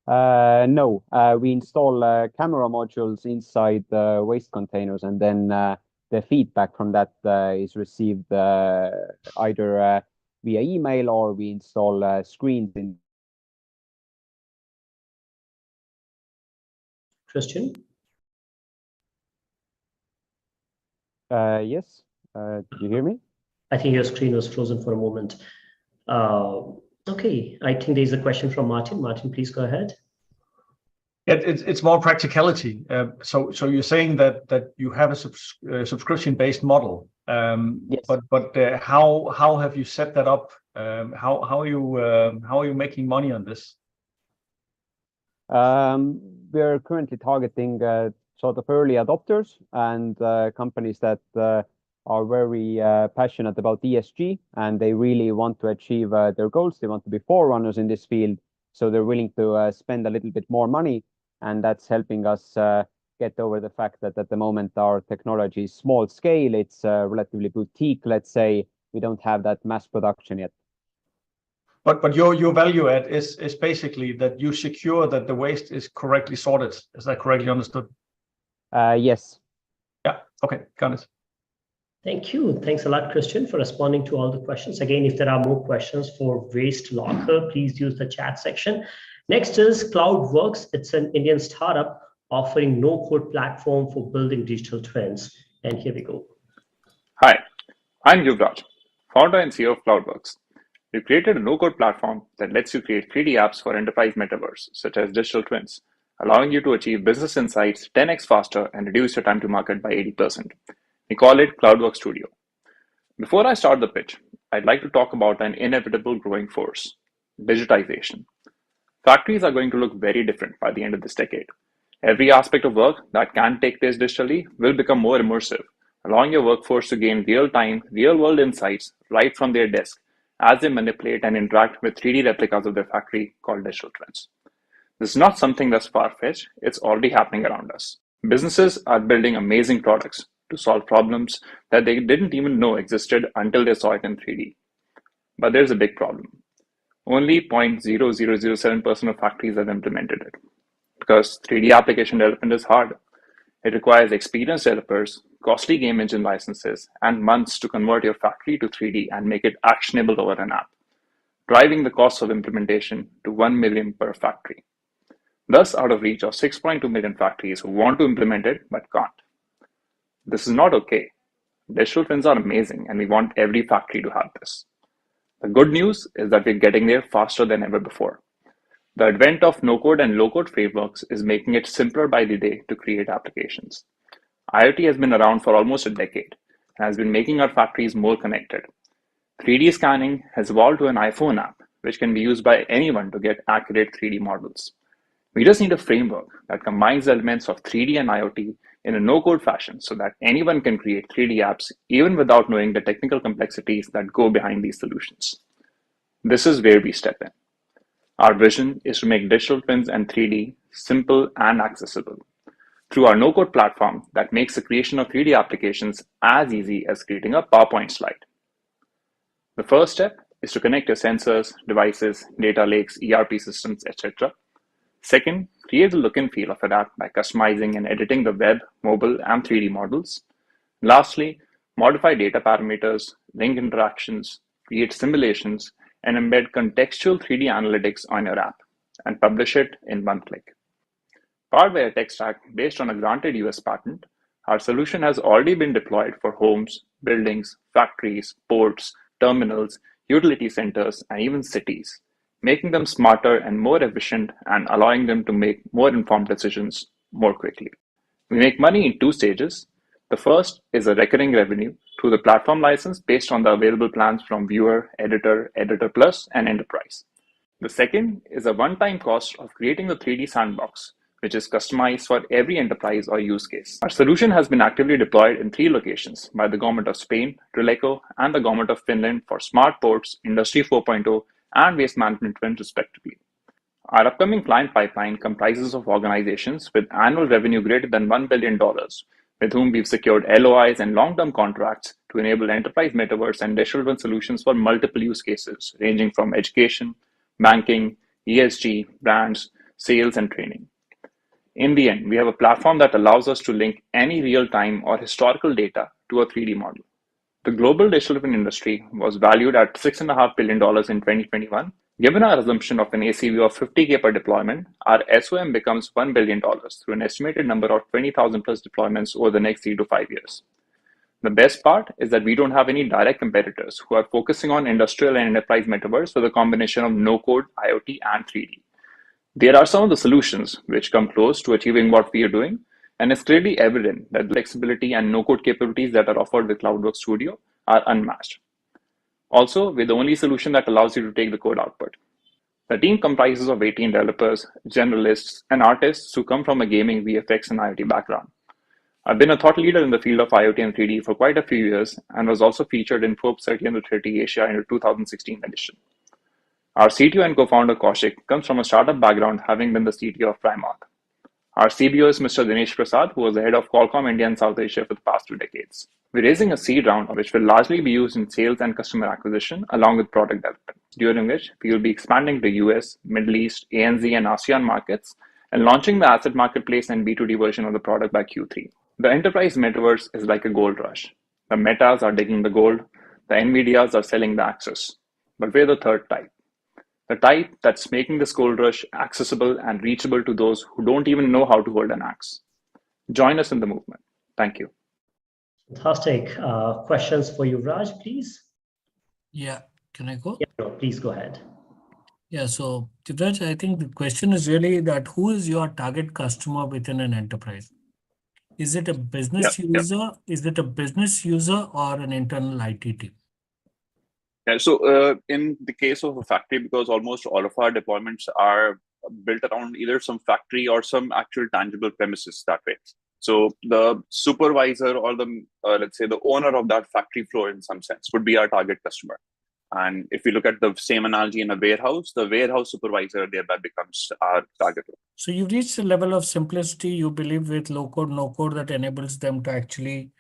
No, we install camera modules inside the waste containers, and then the feedback from that is received either via email, or we install screens in. Christian? Yes, did you hear me? I think your screen was frozen for a moment. Okay, I think there's a question from Martin. Martin, please go ahead. It's more practicality. So you're saying that you have a subscription-based model. Yes. But how have you set that up? How are you making money on this? We're currently targeting sort of early adopters and companies that are very passionate about ESG, and they really want to achieve their goals. They want to be forerunners in this field, so they're willing to spend a little bit more money, and that's helping us get over the fact that at the moment our technology is small scale. It's relatively boutique, let's say. We don't have that mass production yet. But your value add is basically that you secure that the waste is correctly sorted. Is that correctly understood? Yes. Yeah. Okay. Got it. Thank you. Thanks a lot, Christian, for responding to all the questions. Again, if there are more questions for Waste Locker, please use the chat section. Next is CloudWorks. It's an Indian startup offering no-code platform for building digital twins. And here we go. Hi, I'm Yuvraj, founder and CEO of CloudWorks. We created a no-code platform that lets you create 3D apps for enterprise metaverse, such as digital twins, allowing you to achieve business insights 10x faster and reduce your time to market by 80%. We call it CloudWorks Studio. Before I start the pitch, I'd like to talk about an inevitable growing force, digitization. Factories are going to look very different by the end of this decade. Every aspect of work that can take place digitally will become more immersive, allowing your workforce to gain real-time, real-world insights right from their desk as they manipulate and interact with 3D replicas of their factory called digital twins. This is not something that's far-fetched, it's already happening around us. Businesses are building amazing products to solve problems that they didn't even know existed until they saw it in 3D. But there's a big problem. Only 0.0007% of factories have implemented it. Because 3D application development is hard. It requires experienced developers, costly game engine licenses, and months to convert your factory to 3D and make it actionable over an app, driving the cost of implementation to $1 million per factory. Thus out of reach of 6.2 million factories who want to implement it but can't. This is not okay. Digital twins are amazing and we want every factory to have this. The good news is that we're getting there faster than ever before. The advent of no-code and low-code frameworks is making it simpler by the day to create applications. IoT has been around for almost a decade and has been making our factories more connected. 3D scanning has evolved to an iPhone app, which can be used by anyone to get accurate 3D models. We just need a framework that combines elements of 3D and IoT in a no-code fashion so that anyone can create 3D apps even without knowing the technical complexities that go behind these solutions. This is where we step in. Our vision is to make digital twins and 3D simple and accessible through our no-code platform that makes the creation of 3D applications as easy as creating a PowerPoint slide. The first step is to connect your sensors, devices, data lakes, ERP systems, etc. Second, create the look and feel of an app by customizing and editing the web, mobile, and 3D models. Lastly, modify data parameters, link interactions, create simulations, and embed contextual 3D analytics on your app and publish it in one click. Powered by a tech stack based on a granted US patent, our solution has already been deployed for homes, buildings, factories, ports, terminals, utility centers, and even cities, making them smarter and more efficient and allowing them to make more informed decisions more quickly. We make money in two stages. The first is a recurring revenue through the platform license based on the available plans from Viewer, Editor, Editor Plus, and Enterprise. The second is a one-time cost of creating the 3D sandbox, which is customized for every enterprise or use case. Our solution has been actively deployed in 3 locations by the Government of Spain, Trileco, and the Government of Finland for smart ports, Industry 4.0, and waste management twins respectively. Our upcoming client pipeline comprises of organizations with annual revenue greater than $1 billion, with whom we've secured LOIs and long-term contracts to enable enterprise metaverse and digital twin solutions for multiple use cases, ranging from education, banking, ESG, brands, sales, and training. In the end, we have a platform that allows us to link any real-time or historical data to a 3D model. The global digital twin industry was valued at $6.5 billion in 2021. Given our assumption of an ACV of $50K per deployment, our SOM becomes $1 billion through an estimated number of 20,000 plus deployments over the next 3 to 5 years. The best part is that we don't have any direct competitors who are focusing on industrial and enterprise metaverse with a combination of no-code, IoT, and 3D. There are some of the solutions which come close to achieving what we are doing, and it's clearly evident that the flexibility and no-code capabilities that are offered with CloudWorks Studio are unmatched. Also, we're the only solution that allows you to take the code output. The team comprises of 18 developers, generalists, and artists who come from a gaming, VFX, and IoT background. I've been a thought leader in the field of IoT and 3D for quite a few years and was also featured in Forbes 30 Under 30 Asia in the 2016 edition. Our CTO and co-founder Kaushik comes from a startup background, having been the CTO of Primark. Our CBO is Mr. Dinesh Prasad, who was the head of Qualcomm India and South Asia for the past 2 decades. We're raising a seed round, which will largely be used in sales and customer acquisition, along with product development, during which we will be expanding the US, Middle East, ANZ, and ASEAN markets, and launching the asset marketplace and B2D version of the product by Q3. The enterprise metaverse is like a gold rush. The metas are digging the gold, the NVIDIAs are selling the access. But we're the third type. The type that's making this gold rush accessible and reachable to those who don't even know how to hold an axe. Join us in the movement. Thank you. Fantastic. Questions for you, Raj, please? Yeah, can I go? Yeah, no, please go ahead. Yeah, so Yuvraj, I think the question is really that who is your target customer within an enterprise? Is it a business user? Is it a business user or an internal IT team? Yeah, so in the case of a factory, because almost all of our deployments are built around either some factory or some actual tangible premises that way. So the supervisor or the, let's say, the owner of that factory floor in some sense would be our target customer. And if you look at the same analogy in a warehouse, the warehouse supervisor thereby becomes our target. So you've reached a level of simplicity, you believe, with low code, no code that enables them to actually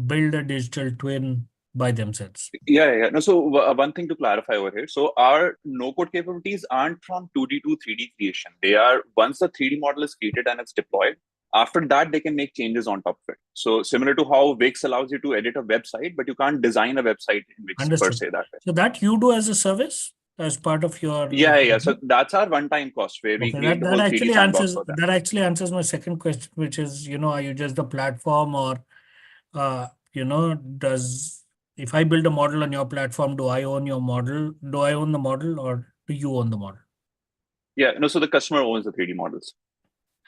build a digital twin by themselves. Yeah. No, so one thing to clarify over here. So our no-code capabilities aren't from 2D to 3D creation. They are, once the 3D model is created and it's deployed, after that, they can make changes on top of it. So similar to how Wix allows you to edit a website, but you can't design a website in Wix per se that way. So that you do as a service, as part of your... Yeah. So that's our one-time cost where we create the whole 3D sandbox for them. That actually answers my second question, which is, are you just the platform or, if I build a model on your platform, do I own your model? Do I own the model or do you own the model? Yeah, no, so the customer owns the 3D models.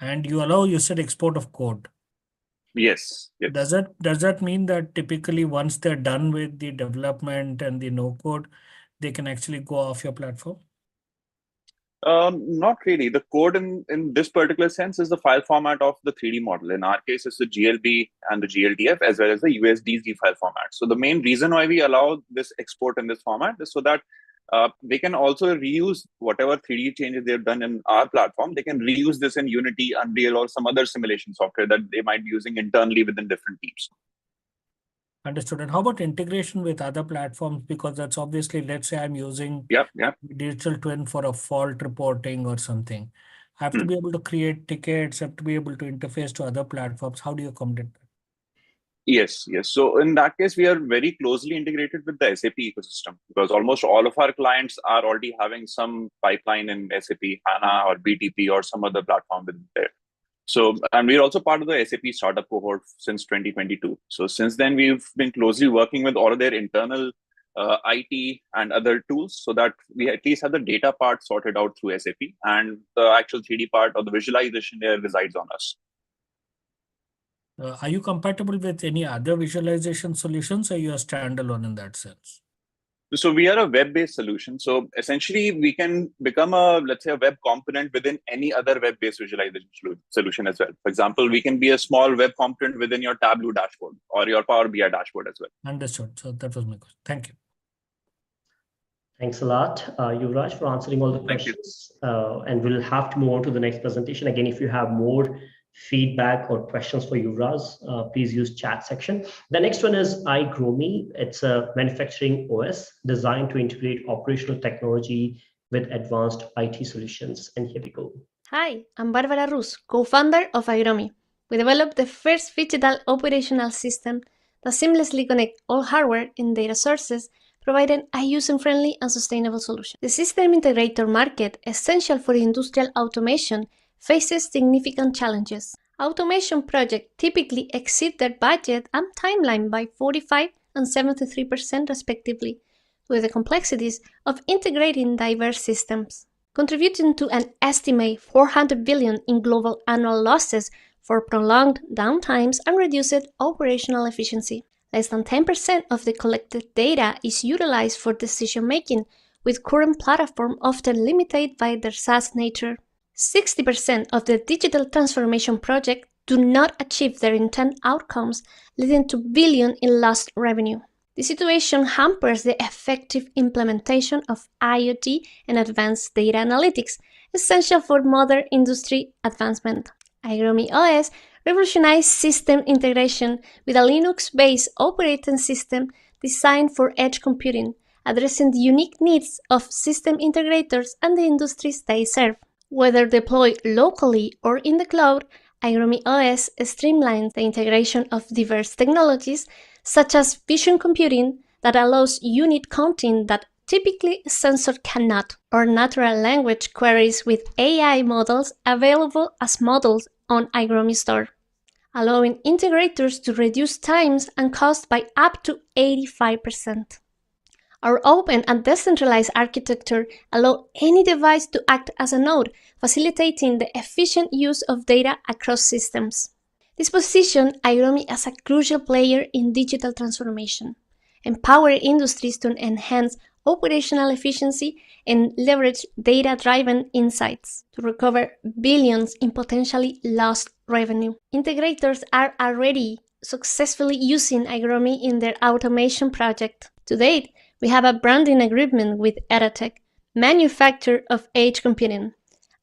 And you said export of code. Yes. Does that mean that typically once they're done with the development and the no code, they can actually go off your platform? Not really. The code in this particular sense is the file format of the 3D model. In our case, it's the GLB and the GLDF as well as the USDZ file format. So the main reason why we allow this export in this format is so that they can also reuse whatever 3D changes they've done in our platform. They can reuse this in Unity, Unreal, or some other simulation software that they might be using internally within different teams. Understood. And how about integration with other platforms? Because that's obviously, let's say I'm using digital twin for a fault reporting or something. I have to be able to create tickets, I have to be able to interface to other platforms. How do you accommodate that? Yes. So in that case, we are very closely integrated with the SAP ecosystem because almost all of our clients are already having some pipeline in SAP HANA or BTP or some other platform within there. So, and we're also part of the SAP startup cohort since 2022. So since then, we've been closely working with all of their internal IT and other tools so that we at least have the data part sorted out through SAP and the actual 3D part or the visualization there resides on us. Are you compatible with any other visualization solutions or you are standalone in that sense? So we are a web-based solution. So essentially, we can become let's say, a web component within any other web-based visualization solution as well. For example, we can be a small web component within your Tableau dashboard or your Power BI dashboard as well. Understood. So that was my question. Thank you. Thanks a lot, Yuvraj, for answering all the questions. And we'll have to move on to the next presentation. Again, if you have more feedback or questions for Yuvraj, please use chat section. The next one is iGrowMe. It's a manufacturing OS designed to integrate operational technology with advanced IT solutions. And here we go. Hi, I'm Barbara Rus, co-founder of iGrowMe. We developed the first digital operational system that seamlessly connects all hardware and data sources, providing a user-friendly and sustainable solution. The system integrator market, essential for industrial automation, faces significant challenges. Automation projects typically exceed their budget and timeline by 45% and 73% respectively, with the complexities of integrating diverse systems, contributing to an estimated $400 billion in global annual losses for prolonged downtimes and reduced operational efficiency. Less than 10% of the collected data is utilized for decision-making, with current platform often limited by their SaaS nature. 60% of the digital transformation project do not achieve their intent outcomes, leading to billions in lost revenue. The situation hampers the effective implementation of IoT and advanced data analytics, essential for modern industry advancement. Igromi OS revolutionized system integration with a Linux-based operating system designed for edge computing, addressing the unique needs of system integrators and the industries they serve. Whether deployed locally or in the cloud, Igromi OS streamlines the integration of diverse technologies, such as vision computing that allows unit counting that typically sensor cannot, or natural language queries with AI models available as models on Igromi Store, allowing integrators to reduce times and cost by up to 85%. Our open and decentralized architecture allows any device to act as a node, facilitating the efficient use of data across systems. This positions Igromi as a crucial player in digital transformation, empowering industries to enhance operational efficiency and leverage data-driven insights to recover billions in potentially lost revenue. Integrators are already successfully using Igromi in their automation project. To date, we have a branding agreement with EthAum's, manufacturer of edge computing,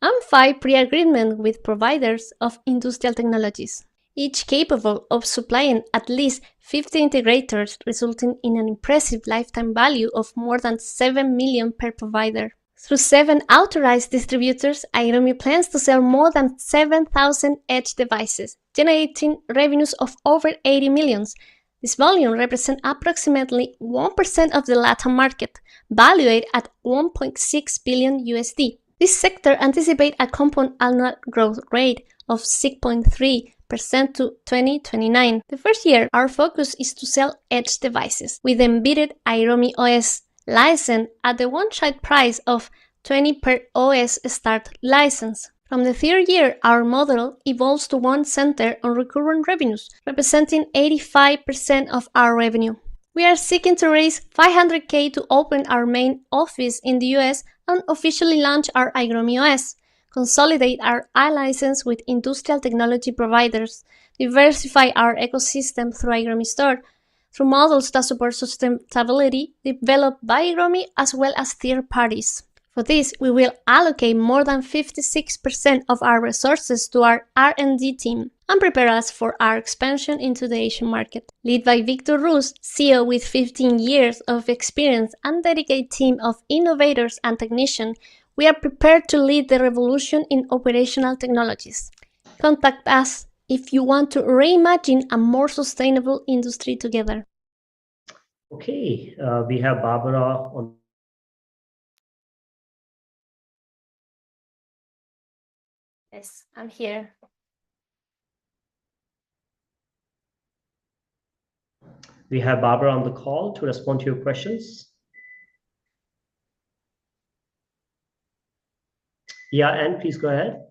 and 5 pre-agreements with providers of industrial technologies, each capable of supplying at least 50 integrators, resulting in an impressive lifetime value of more than 7 million per provider. Through 7 authorized distributors, Igromi plans to sell more than 7,000 edge devices, generating revenues of over 80 million. This volume represents approximately 1% of the Latin market, valued at $1.6 billion USD. This sector anticipates a compound annual growth rate of 6.3% to 2029. The first year, our focus is to sell edge devices with embedded Igromi OS license at the one-shot price of $20 per OS start license. From the third year, our model evolves to one centered on recurring revenues, representing 85% of our revenue. We are seeking to raise $500K to open our main office in the US and officially launch our Igromi OS, consolidate our iLicense with industrial technology providers, diversify our ecosystem through Igromi Store, through models that support sustainability developed by Igromi as well as third parties. For this, we will allocate more than 56% of our resources to our R&D team and prepare us for our expansion into the Asian market. Led by Victor Rus, CEO with 15 years of experience and dedicated team of innovators and technicians, we are prepared to lead the revolution in operational technologies. Contact us if you want to reimagine a more sustainable industry together. Okay, we have Barbara on. Yes, I'm here. We have Barbara on the call to respond to your questions. Yeah, Anne, please go ahead.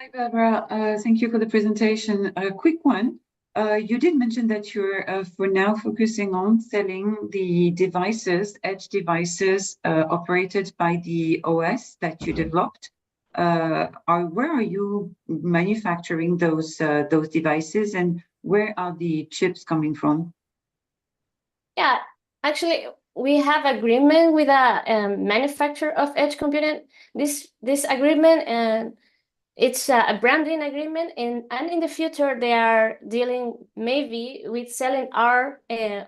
Hi, Barbara. Thank you for the presentation. A quick one. You did mention that you're for now focusing on selling the devices, edge devices operated by the OS that you developed. Where are you manufacturing those devices, and where are the chips coming from? Yeah, actually, we have agreement with a manufacturer of edge computing. This agreement, it's a branding agreement, and in the future they are dealing maybe with selling our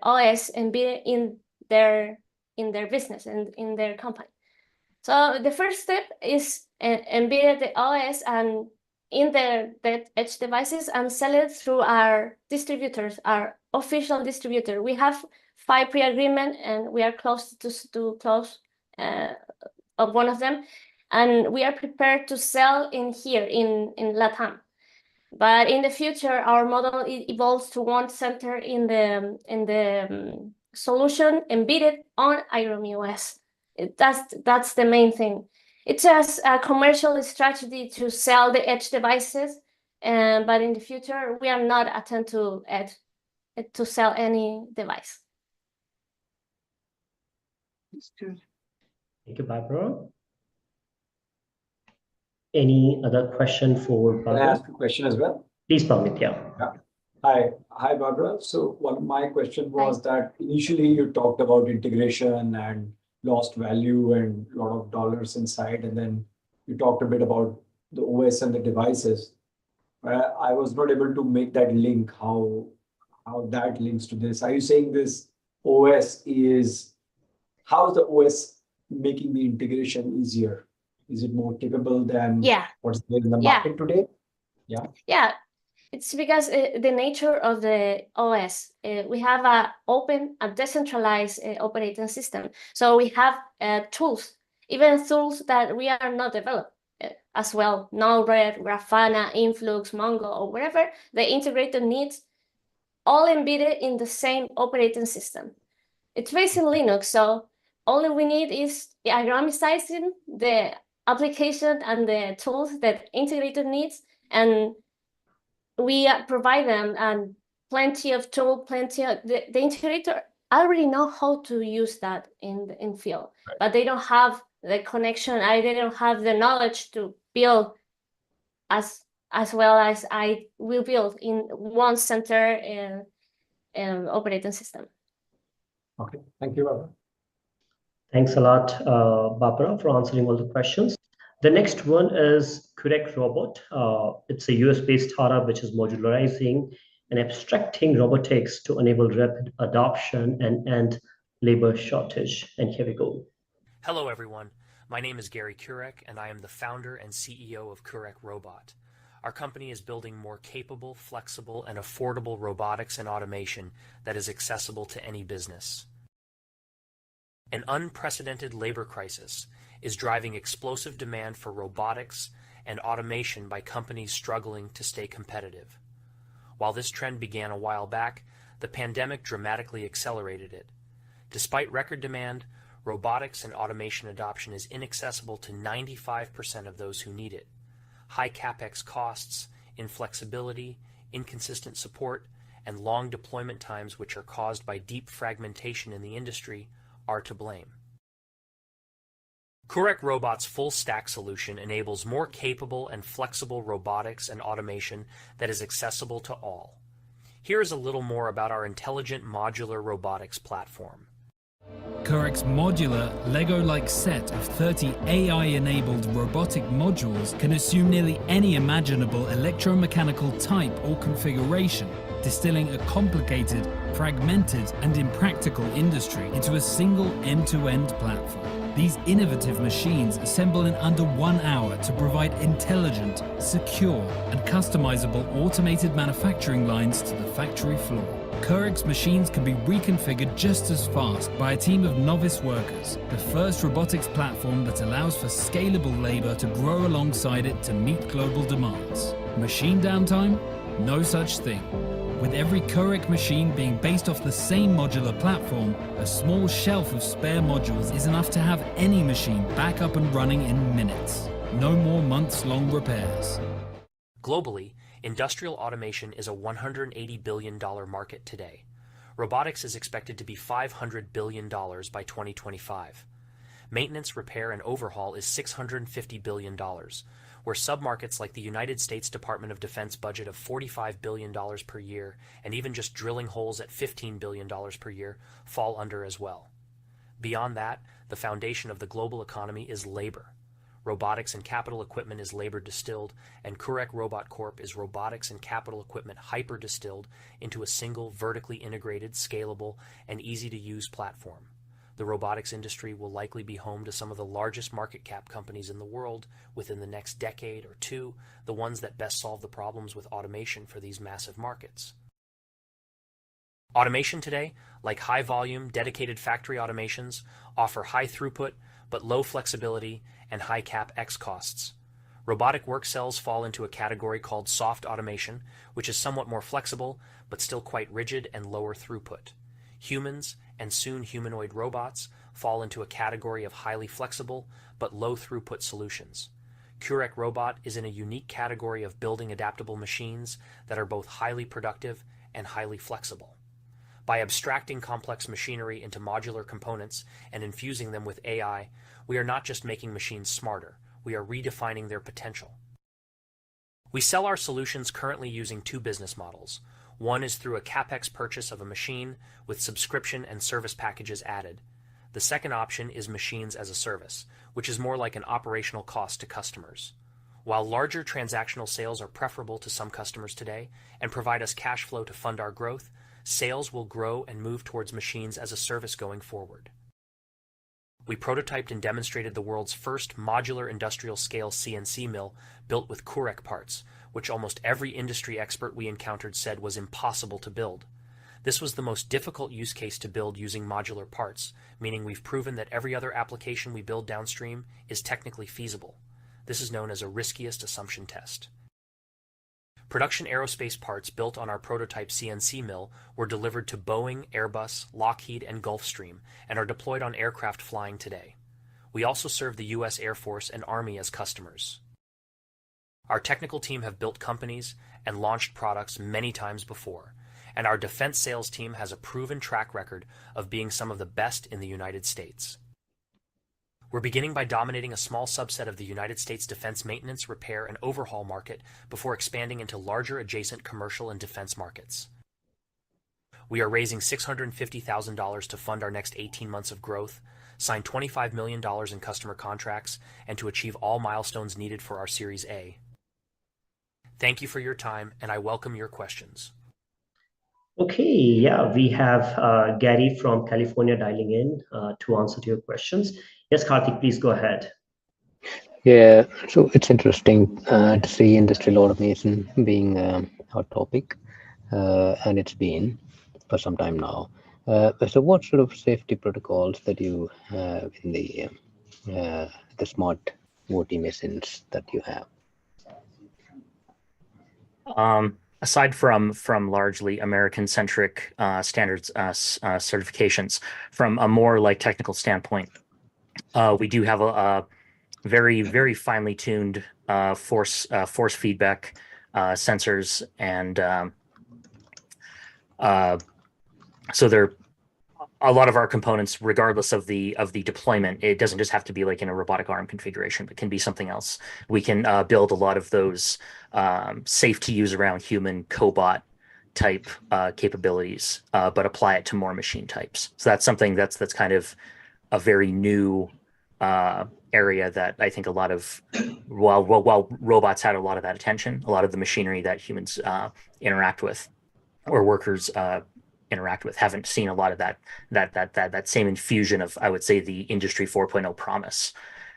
OS and be in their business and in their company. So the first step is embed the OS and in the edge devices and sell it through our distributors, our official distributor. We have 5 pre-agreement and we are close to close of one of them, and we are prepared to sell in here in Latam. But in the future, our model evolves to one center in the solution embedded on Igromi OS. That's the main thing. It's just a commercial strategy to sell the edge devices, but in the future, we are not attempt to sell any device. Understood. Thank you, Barbara. Any other question for Barbara? Can I ask a question as well? Please, Pavnit, yeah. Hi, Barbara. So one of my question was that initially you talked about integration and lost value and a lot of dollars inside, and then you talked a bit about the OS and the devices. I was not able to make that link, how that links to this. Are you saying this OS is, how is the OS making the integration easier? Is it more capable than what's there in the market today? Yeah, it's because the nature of the OS, we have a decentralized operating system. So we have tools, even tools that we are not developed as well. Node-RED, Grafana, Influx, Mongo, or whatever the integrator needs, all embedded in the same operating system. It's based in Linux, so all we need is atomizing the application and the tools that integrator needs, and we provide them and plenty of tool, the integrator already know how to use that in field, but they don't have the connection. They don't have the knowledge to build as well as I will build in one center operating system. Okay, thank you, Barbara. Thanks a lot, Barbara, for answering all the questions. The next one is Correct Robot. It's a US-based startup which is modularizing and abstracting robotics to enable rapid adoption and end labor shortage. And here we go. Hello, everyone. My name is Gary Kurek, and I am the founder and CEO of Correct Robot. Our company is building more capable, flexible, and affordable robotics and automation that is accessible to any business. An unprecedented labor crisis is driving explosive demand for robotics and automation by companies struggling to stay competitive. While this trend began a while back, the pandemic dramatically accelerated it. Despite record demand, robotics and automation adoption is inaccessible to 95% of those who need it. High capex costs, inflexibility, inconsistent support, and long deployment times, which are caused by deep fragmentation in the industry, are to blame. Correct Robot's full-stack solution enables more capable and flexible robotics and automation that is accessible to all. Here is a little more about our intelligent modular robotics platform. Correct's modular, Lego-like set of 30 AI-enabled robotic modules can assume nearly any imaginable electromechanical type or configuration, distilling a complicated, fragmented, and impractical industry into a single end-to-end platform. These innovative machines assemble in under 1 hour to provide intelligent, secure, and customizable automated manufacturing lines to the factory floor. Correct's machines can be reconfigured just as fast by a team of novice workers, the first robotics platform that allows for scalable labor to grow alongside it to meet global demands. Machine downtime? No such thing. With every Correct machine being based off the same modular platform, a small shelf of spare modules is enough to have any machine back up and running in minutes. No more months-long repairs. Globally, industrial automation is a $180 billion market today. Robotics is expected to be $500 billion by 2025. Maintenance, repair, and overhaul is $650 billion, where submarkets like the United States Department of Defense budget of $45 billion per year, and even just drilling holes at $15 billion per year, fall under as well. Beyond that, the foundation of the global economy is labor. Robotics and capital equipment is labor distilled, and Correct Robot Corp is robotics and capital equipment hyper distilled into a single vertically integrated, scalable, and easy-to-use platform. The robotics industry will likely be home to some of the largest market cap companies in the world within the next decade or two, the ones that best solve the problems with automation for these massive markets. Automation today, like high-volume, dedicated factory automations, offer high throughput but low flexibility and high CapEx costs. Robotic work cells fall into a category called soft automation, which is somewhat more flexible but still quite rigid and lower throughput. Humans, and soon humanoid robots, fall into a category of highly flexible but low throughput solutions. Correct Robot is in a unique category of building adaptable machines that are both highly productive and highly flexible. By abstracting complex machinery into modular components and infusing them with AI, we are not just making machines smarter, we are redefining their potential. We sell our solutions currently using two business models. One is through a CapEx purchase of a machine with subscription and service packages added. The second option is machines as a service, which is more like an operational cost to customers. While larger transactional sales are preferable to some customers today and provide us cash flow to fund our growth, sales will grow and move towards machines as a service going forward. We prototyped and demonstrated the world's first modular industrial-scale CNC mill built with Kurek parts, which almost every industry expert we encountered said was impossible to build. This was the most difficult use case to build using modular parts, meaning we've proven that every other application we build downstream is technically feasible. This is known as a riskiest assumption test. Production aerospace parts built on our prototype CNC mill were delivered to Boeing, Airbus, Lockheed, and Gulfstream and are deployed on aircraft flying today. We also serve the U.S. Air Force and Army as customers. Our technical team have built companies and launched products many times before, and our defense sales team has a proven track record of being some of the best in the United States. We're beginning by dominating a small subset of the United States defense maintenance, repair, and overhaul market before expanding into larger adjacent commercial and defense markets. We are raising $650,000 to fund our next 18 months of growth, sign $25 million in customer contracts, and to achieve all milestones needed for our Series A. Thank you for your time, and I welcome your questions. Okay, yeah, we have Gary from California dialing in to answer to your questions. Yes, Karthik, please go ahead. Yeah, so it's interesting to see industrial automation being a hot topic, and it's been for some time now. So what sort of safety protocols that you have in the smart OT machines that you have? Aside from largely American-centric standards certifications, from a more like technical standpoint, we do have a very, very finely tuned force feedback sensors, and so they're a lot of our components, regardless of the deployment. It doesn't just have to be like in a robotic arm configuration, but can be something else. We can build a lot of those safe to use around human cobot type capabilities, but apply it to more machine types. So that's something that's kind of a very new area that I think a lot of, while robots had a lot of that attention, a lot of the machinery that humans interact with or workers interact with haven't seen a lot of that same infusion of, I would say, the Industry 4.0 promise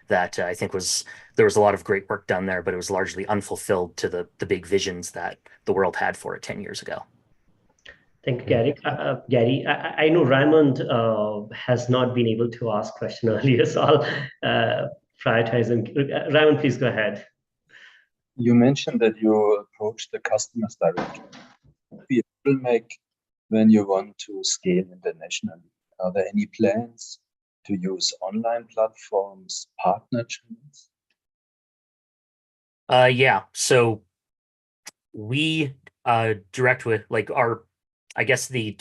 that I think there was a lot of great work done there, but it was largely unfulfilled to the big visions that the world had for it 10 years ago. Thank you, Gary. Gary, I know Raymond has not been able to ask question earlier, so I'll prioritize him. Raymond, please go ahead. You mentioned that you approach the customers directly. Be a bottleneck when you want to scale internationally. Are there any plans to use online platforms, partner channels? Yeah, so we direct with like our, I guess the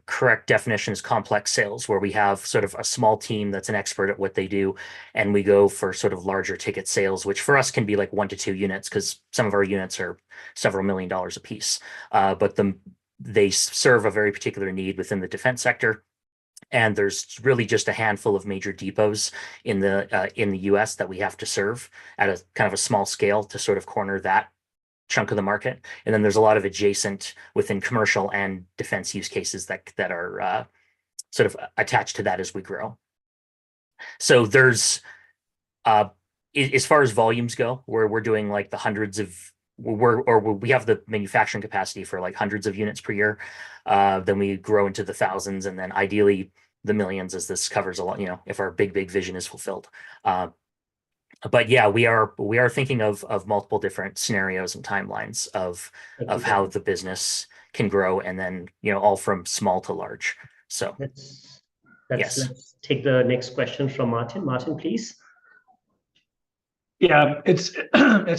correct definition is complex sales, where we have sort of a small team that's an expert at what they do, and we go for sort of larger ticket sales, which for us can be like 1 to 2 units, because some of our units are several $1 million a piece. But they serve a very particular need within the defense sector, and there's really just a handful of major depots in the U.S. that we have to serve at a kind of a small scale to sort of corner that chunk of the market. And then there's a lot of adjacent within commercial and defense use cases that are sort of attached to that as we grow. So there's as far as volumes go, where we're doing like the hundreds of we have the manufacturing capacity for like hundreds of units per year. Then we grow into the thousands, and then ideally the millions, as this covers a lot, you know, if our big vision is fulfilled. But yeah, we are thinking of multiple different scenarios and timelines of how the business can grow, and then, you know, all from small to large. So let's take the next question from Martin. Martin, please. Yeah, it's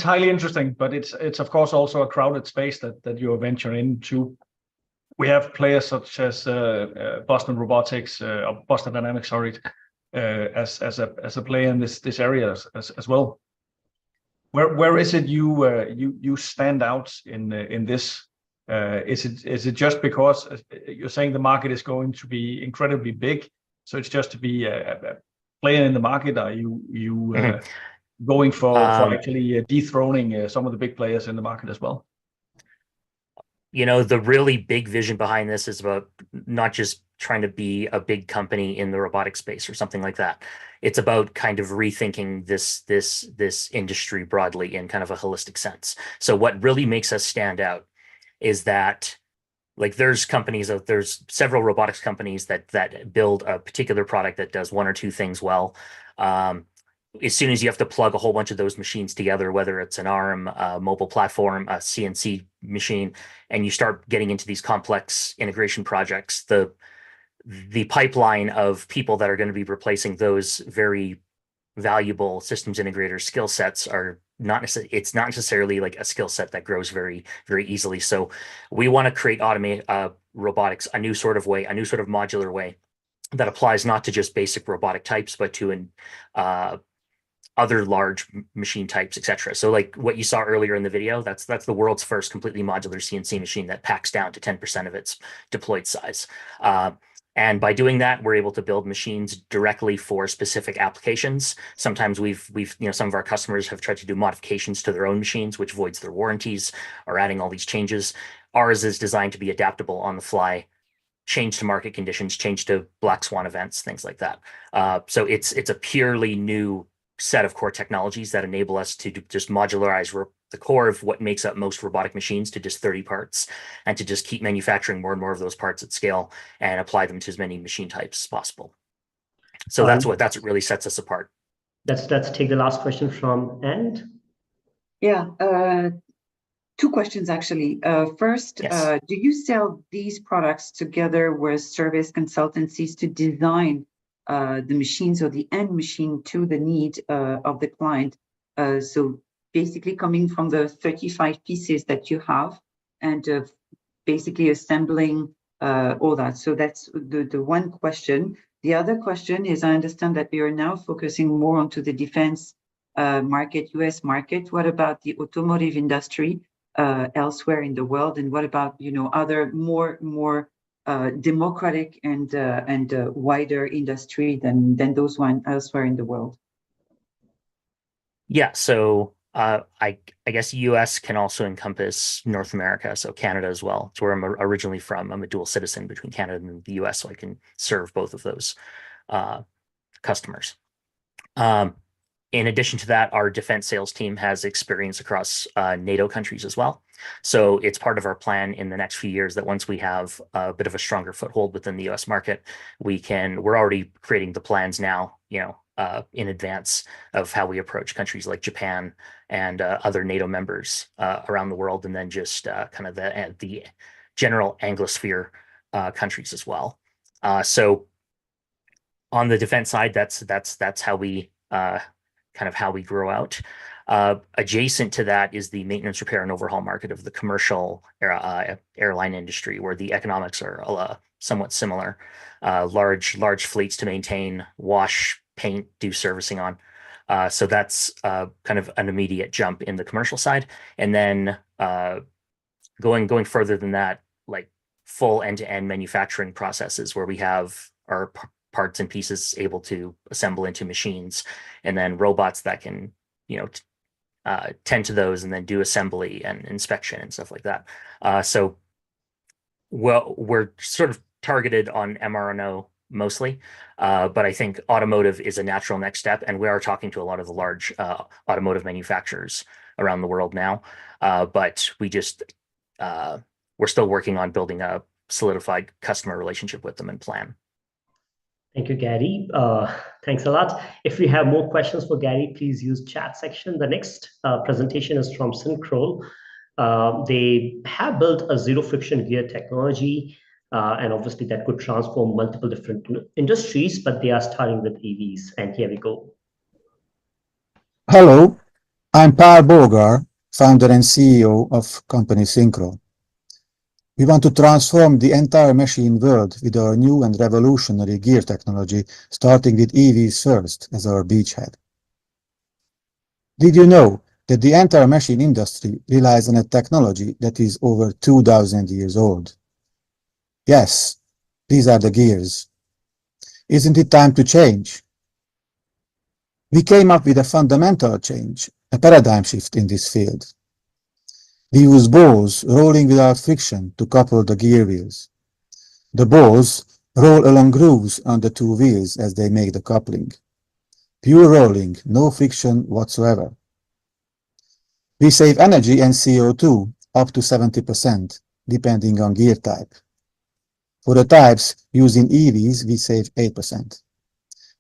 highly interesting, but it's of course also a crowded space that you venture into. we have players such as Boston Robotics, or Boston Dynamics, sorry, as a player in this area as well. Where is it you stand out in this? Is it just because you're saying the market is going to be incredibly big, so it's just to be a player in the market? Are you going for actually dethroning some of the big players in the market as well? You know, the really big vision behind this is about not just trying to be a big company in the robotic space or something like that. It's about kind of rethinking this industry broadly in kind of a holistic sense. So what really makes us stand out is that, like, there's several robotics companies that build a particular product that does one or two things well. As soon as you have to plug a whole bunch of those machines together, whether it's an ARM, a mobile platform, a CNC machine, and you start getting into these complex integration projects, the pipeline of people that are going to be replacing those very valuable systems integrator skill sets are it's not necessarily like a skill set that grows very, very easily. So we want to create robotics a new sort of way, a new sort of modular way that applies not to just basic robotic types, but to other large machine types, etc. So like what you saw earlier in the video, that's the world's first completely modular CNC machine that packs down to 10% of its deployed size. And by doing that, we're able to build machines directly for specific applications. Sometimes some of our customers have tried to do modifications to their own machines, which voids their warranties, or adding all these changes. Ours is designed to be adaptable on the fly, change to market conditions, change to black swan events, things like that. So it's a purely new set of core technologies that enable us to just modularize the core of what makes up most robotic machines to just 30 parts, and to just keep manufacturing more and more of those parts at scale and apply them to as many machine types as possible. So that's what really sets us apart. Let's take the last question from Ant. Yeah, two questions actually. First, yes. Do you sell these products together with service consultancies to design the machines or the end machine to the need of the client? So basically coming from the 35 pieces that you have and basically assembling all that. So that's the one question. The other question is, I understand that we are now focusing more onto the defense market, US market. What about the automotive industry elsewhere in the world? And what about, other more democratic and wider industry than those one elsewhere in the world? Yeah, so I guess US can also encompass North America, so Canada as well. It's where I'm originally from. I'm a dual citizen between Canada and the US, so I can serve both of those customers. In addition to that, our defense sales team has experience across NATO countries as well. So it's part of our plan in the next few years that once we have a bit of a stronger foothold within the US market, we're already creating the plans now, in advance of how we approach countries like Japan and other NATO members around the world, and then just kind of the general Anglosphere countries as well. So on the defense side, that's how we kind of how we grow out. Adjacent to that is the maintenance, repair, and overhaul market of the commercial airline industry, where the economics are somewhat similar. Large fleets to maintain, wash, paint, do servicing on. So that's kind of an immediate jump in the commercial side. And then going further than that, like full end-to-end manufacturing processes where we have our parts and pieces able to assemble into machines, and then robots that can, tend to those and then do assembly and inspection and stuff like that. So we're sort of targeted on mRNO mostly, but I think automotive is a natural next step, and we are talking to a lot of the large automotive manufacturers around the world now. But we're still working on building a solidified customer relationship with them and plan. Thank you, Gary. Thanks a lot. If we have more questions for Gary, please use chat section. The next presentation is from Synchrol. They have built a zero friction gear technology, and obviously that could transform multiple different industries, but they are starting with EVs. And here we go. Hello, I'm Paul Bogar, founder and CEO of company Synchrol. We want to transform the entire machine world with our new and revolutionary gear technology, starting with EVs first as our beachhead. Did you know that the entire machine industry relies on a technology that is over 2,000 years old? Yes, these are the gears. Isn't it time to change? We came up with a fundamental change, a paradigm shift in this field. We use balls rolling without friction to couple the gear wheels. The balls roll along grooves on the two wheels as they make the coupling. Pure rolling, no friction whatsoever. We save energy and CO2 up to 70%, depending on gear type. For the types used in EVs, we save 8%.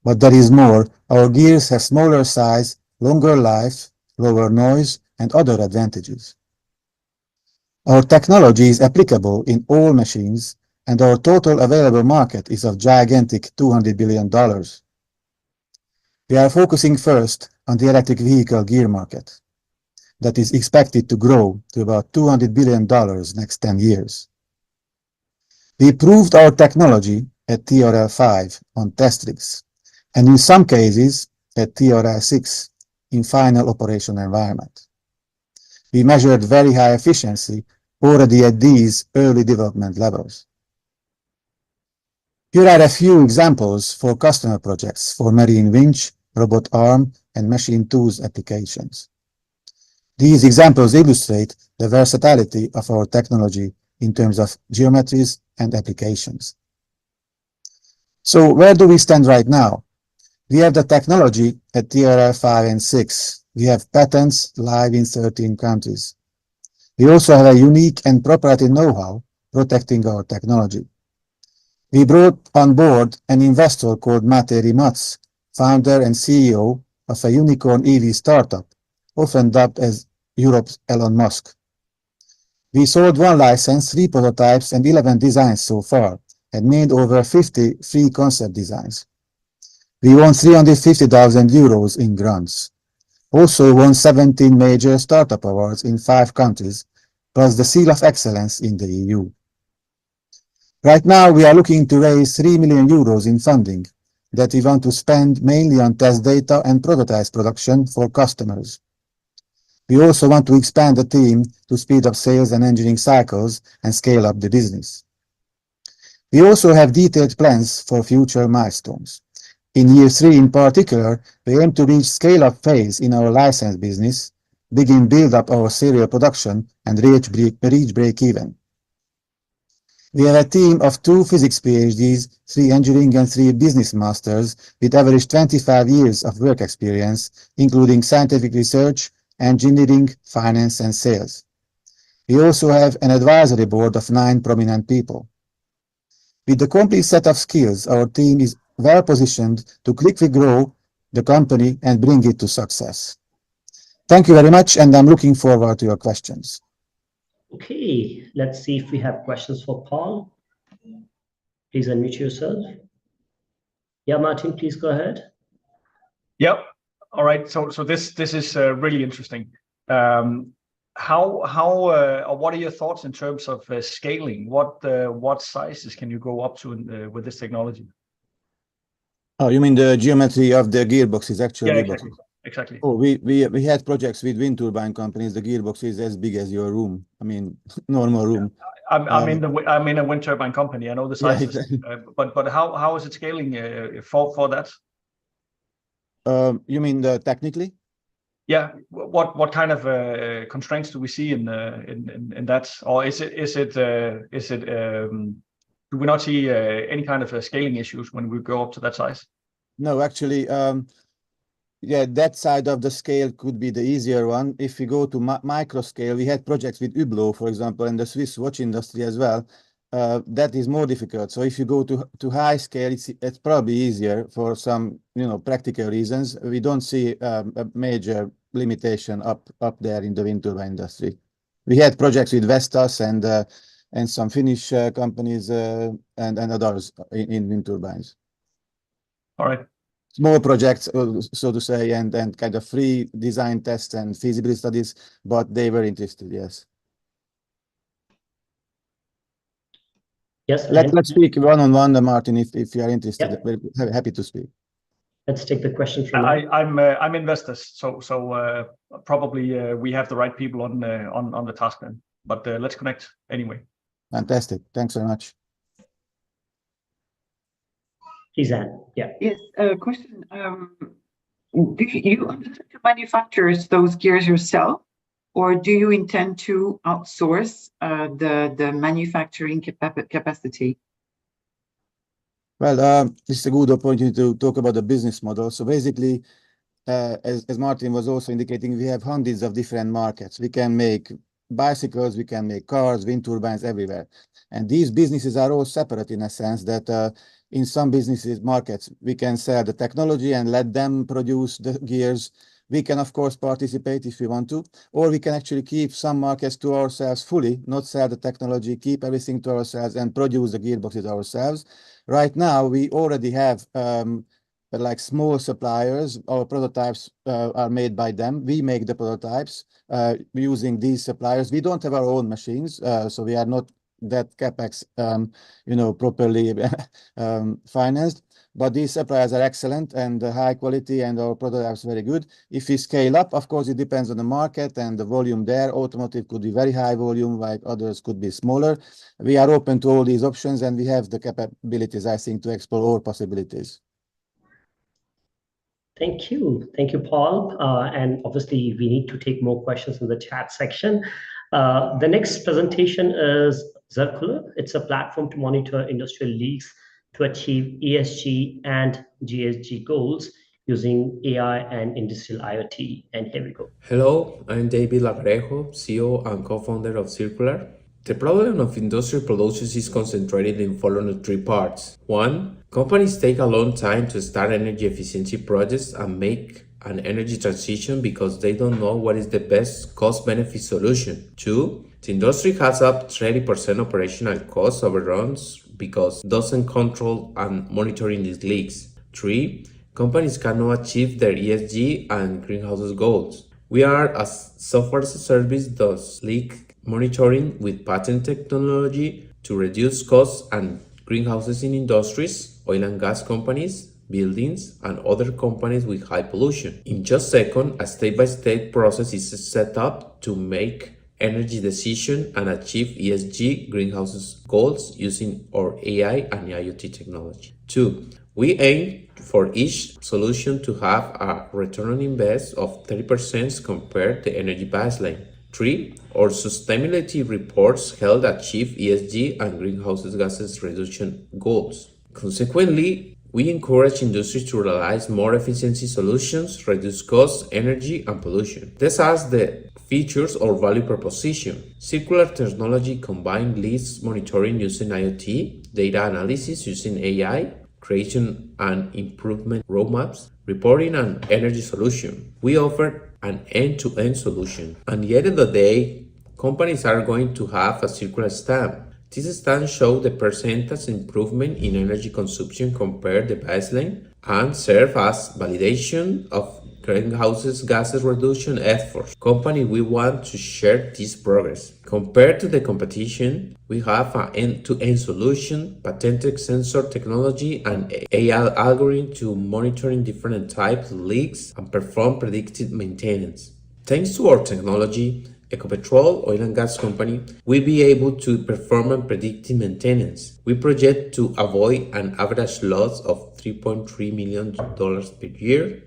But there is more. Our gears have smaller size, longer life, lower noise, and other advantages. Our technology is applicable in all machines, and our total available market is of gigantic $200 billion. We are focusing first on the electric vehicle gear market that is expected to grow to about $200 billion next 10 years. We proved our technology at TRL5 on test rigs, and in some cases at TRL6 in final operation environment. We measured very high efficiency already at these early development levels. Here are a few examples for customer projects for marine winch, robot arm, and machine tools applications. These examples illustrate the versatility of our technology in terms of geometries and applications. So where do we stand right now? We have the technology at TRL 5 and 6. We have patents live in 13 countries. We also have a unique and proprietary know-how protecting our technology. We brought on board an investor called Mate Rimac, founder and CEO of a unicorn EV startup, often dubbed as Europe's Elon Musk. We sold 1 license, 3 prototypes, and 11 designs so far, and made over 50 free concept designs. We won 350,000 euros in grants. Also won 17 major startup awards in 5 countries, plus the Seal of Excellence in the EU. Right now, we are looking to raise 3 million euros in funding that we want to spend mainly on test data and prototype production for customers. We also want to expand the team to speed up sales and engineering cycles and scale up the business. We also have detailed plans for future milestones. In year 3 in particular, we aim to reach scale-up phase in our license business, begin build up our serial production, and reach break-even. We have a team of 2 physics PhDs, 3 engineering and 3 business masters with average 25 years of work experience, including scientific research, engineering, finance, and sales. We also have an advisory board of 9 prominent people. With the complete set of skills, our team is well positioned to quickly grow the company and bring it to success. Thank you very much, and I'm looking forward to your questions. Okay, let's see if we have questions for Paul. Please unmute yourself. Yeah, Martin, please go ahead. Yep. All right. So this is really interesting. What are your thoughts in terms of scaling? What sizes can you go up to with this technology? Oh, you mean the geometry of the gearboxes, actually? Yeah, exactly. Exactly. Oh, we had projects with wind turbine companies. The gearbox is as big as your room. I mean, normal room. I'm in a wind turbine company. I know the sizes. Yeah, exactly. But how is it scaling for that? You mean technically? Yeah. What kind of constraints do we see in that, or is it do we not see any kind of scaling issues when we go up to that size? No, actually, yeah, that side of the scale could be the easier one. If we go to micro scale, we had projects with Hublot, for example, and the Swiss watch industry as well. That is more difficult. So if you go to high scale, it's probably easier for some practical reasons. We don't see a major limitation up there in the wind turbine industry. We had projects with Vestas and some Finnish companies and others in wind turbines. All right. Small projects, so to say, and kind of free design tests and feasibility studies, but they were interested, yes. Yes. Let's speak one-on-one, Martin, if you are interested. Yep. We're happy to speak. Let's take the question from. I'm investors, so probably we have the right people on the task then. But let's connect anyway. Fantastic. Thanks very much. Please, Anne. Yeah. Yes. Question. Do you undertake to manufacture those gears yourself, or do you intend to outsource the manufacturing capacity? Well, this is a good opportunity to talk about the business model. So basically, as Martin was also indicating, we have hundreds of different markets. We can make bicycles, we can make cars, wind turbines everywhere. And these businesses are all separate in a sense that in some businesses markets, we can sell the technology and let them produce the gears. We can, of course, participate if we want to, or we can actually keep some markets to ourselves fully, not sell the technology, keep everything to ourselves and produce the gearboxes ourselves. Right now, we already have like small suppliers. Our prototypes are made by them. We make the prototypes using these suppliers. We don't have our own machines, so we are not that capex, properly financed. But these suppliers are excellent and high quality, and our prototypes are very good. If we scale up, of course, it depends on the market and the volume there. Automotive could be very high volume, like others could be smaller. We are open to all these options, and we have the capabilities, I think, to explore all possibilities. Thank you. Thank you, Paul. And obviously, we need to take more questions in the chat section. The next presentation is Circular. It's a platform to monitor industrial leaks to achieve ESG and GSG goals using AI and industrial IoT. And here we go. Hello, I'm David Lagrejo, CEO and co-founder of Circular. The problem of industrial productions is concentrated in following three parts. 1. Companies take a long time to start energy efficiency projects and make an energy transition because they don't know what is the best cost-benefit solution. 2. The industry has up 30% operational cost overruns because it doesn't control and monitoring these leaks. 3. Companies cannot achieve their ESG and greenhouse goals. We are a software as a service does leak monitoring with patent technology to reduce costs and greenhouses in industries, oil and gas companies, buildings, and other companies with high pollution. In just a second, a step-by-step process is set up to make energy decision and achieve ESG greenhouse goals using our AI and IoT technology. 2. We aim for each solution to have a return on invest of 30% compared to energy baseline. 3. Our sustainability reports help achieve ESG and greenhouse gases reduction goals. Consequently, we encourage industries to realize more efficiency solutions, reduce costs, energy, and pollution. This has the features or value proposition. Circular technology combines leaks monitoring using IoT, data analysis using AI, creation and improvement roadmaps, reporting and energy solution. We offer an end-to-end solution. And at the end of the day, companies are going to have a circular stamp. This stamp shows the percentage improvement in energy consumption compared to the baseline and serve as validation of greenhouse gases reduction efforts. Company, we want to share this progress. Compared to the competition, we have an end-to-end solution, patented sensor technology, and AI algorithm to monitoring different types of leaks and perform predictive maintenance. Thanks to our technology, Ecopetrol, oil and gas company, will be able to perform and predictive maintenance. We project to avoid an average loss of $3.3 million per year,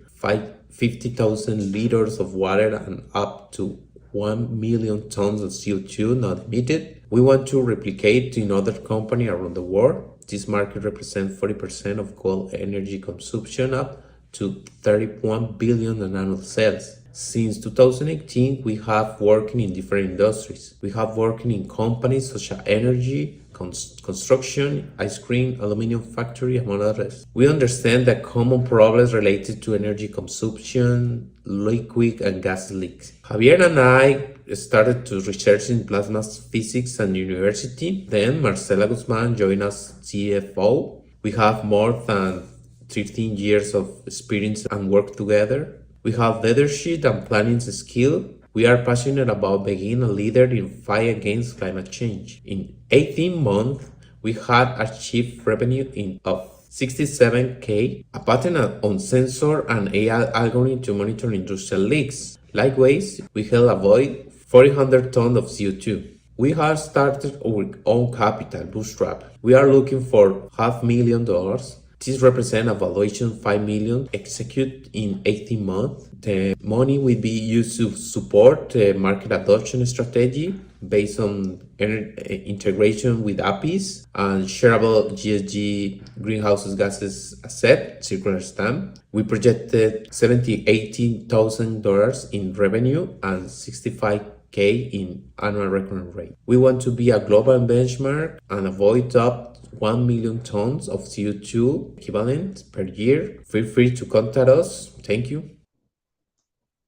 50,000 liters of water, and up to 1 million tons of CO2 not emitted. We want to replicate in other companies around the world. This market represents 40% of global energy consumption, up to 31 billion in annual sales. Since 2018, we have working in different industries. We have working in companies such as energy, construction, ice cream, aluminum factory, among others. We understand that common problems related to energy consumption, liquid and gas leaks. Javier and I started to research in plasma physics at university. Then Marcela Guzman joined us CFO. We have more than 13 years of experience and work together. We have leadership and planning skill. We are passionate about being a leader in fight against climate change. In 18 months, we had achieved revenue of 67K, a patent on sensor and AI algorithm to monitor industrial leaks. Likewise, we helped avoid 400 tons of CO2. We have started our own capital bootstrap. We are looking for $500,000. This represents a valuation $5 million executed in 18 months. The money will be used to support the market adoption strategy based on integration with APIs and shareable GSG greenhouse gases asset, circular stamp. We projected $80,000 in revenue and $65K in annual recurring rate. We want to be a global benchmark and avoid up 1 million tons of CO2 equivalent per year. Feel free to contact us. Thank you.